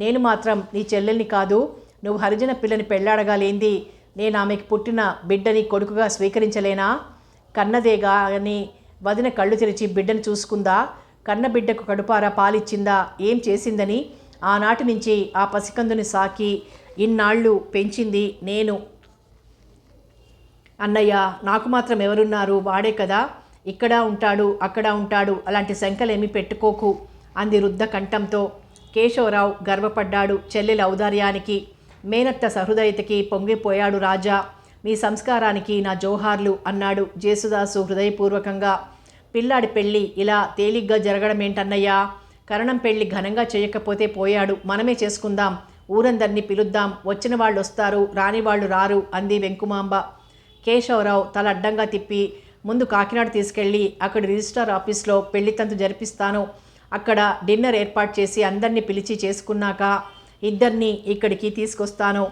నేను మాత్రం నీ చెల్లెల్ని కాదు. నువ్వు హరిజన పిల్లని పెళ్ళాడగాలేంది నేను ఆమెకి పుట్టిన బిడ్డని కొడుకుగా స్వీకరించలేనా? కన్నదేగా అని వదిన కళ్ళు తెరిచి బిడ్డను చూసుకుందా? కన్న బిడ్డకు కడుపారా పాలిచ్చిందా? ఏం చేసిందని ఆనాటి నుంచి ఆ పసికందుని సాకి ఇన్నాళ్ళు పెంచింది నేను. అన్నయ్య, నాకు మాత్రం ఎవరున్నారు? వాడే కదా. ఇక్కడ ఉంటాడు, అక్కడ ఉంటాడు. అలాంటి శంకలేమీ పెట్టుకోకు అంది రుద్ధ కంఠంతో. కేశవరావు గర్వపడ్డాడు చెల్లెలి ఔదార్యానికి. మేనత్త సహృదయతకి పొంగిపోయాడు రాజా. మీ సంస్కారానికి నా జోహార్లు అన్నాడు జేసుదాసు హృదయపూర్వకంగా. పిల్లాడి పెళ్ళి ఇలా తేలిగ్గా జరగడమేంటన్నయ్యా? కరణం పెళ్ళి ఘనంగా చేయకపోతే పోయాడు. మనమే చేసుకుందాం. ఊరందరినీ పిలుద్దాం. వచ్చిన వాళ్ళు వస్తారు, రాని వాళ్ళు రారు అంది వెంకుమాంబ. కేశవరావు తల అడ్డంగా తిప్పి, ముందు కాకినాడ తీసుకెళ్ళి అక్కడి రిజిస్ట్రార్ ఆఫీస్లో పెళ్లి తంతు జరిపిస్తాను. అక్కడ డిన్నర్ ఏర్పాటు చేసి అందరినీ పిలిచి చేసుకున్నాక ఇద్దరిని ఇక్కడికి తీసుకొస్తాను.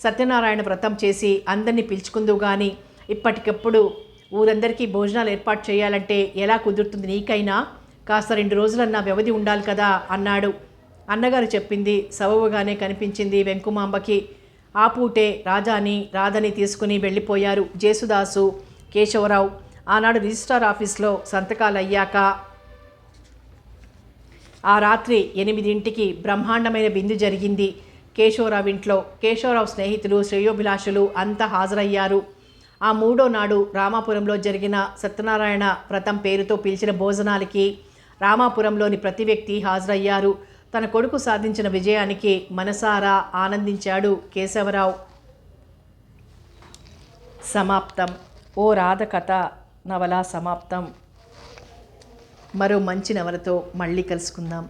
సత్యనారాయణ వ్రతం చేసి అందరినీ పిలుచుకుందువు గాని ఇప్పటికప్పుడు ఊరందరికీ భోజనాలు ఏర్పాటు చేయాలంటే ఎలా కుదురుతుంది నీకైనా? కాస్త 2 రోజులన్నా వ్యవధి ఉండాలి కదా అన్నాడు. అన్నగారు చెప్పింది సబబుగానే కనిపించింది వెంకుమాంబకి. ఆ పూటే రాజాని రాధని తీసుకుని వెళ్ళిపోయారు జేసుదాసు, కేశవరావు. ఆనాడు రిజిస్ట్రార్ ఆఫీస్లో సంతకాలు అయ్యాక ఆ రాత్రి 8ంటికి బ్రహ్మాండమైన విందు జరిగింది కేశవరావు ఇంట్లో. కేశవరావు స్నేహితులు, శ్రేయోభిలాషులు అంతా హాజరయ్యారు. ఆ 3వ నాడు రామాపురంలో జరిగిన సత్యనారాయణ వ్రతం పేరుతో పిలిచిన భోజనాలకి రామాపురంలోని ప్రతి వ్యక్తి హాజరయ్యారు. తన కొడుకు సాధించిన విజయానికి మనసారా ఆనందించాడు కేశవరావు. సమాప్తం. ఓ రాధ కథ నవల సమాప్తం. మరో మంచి నవలతో మళ్ళీ కలుసుకుందాం.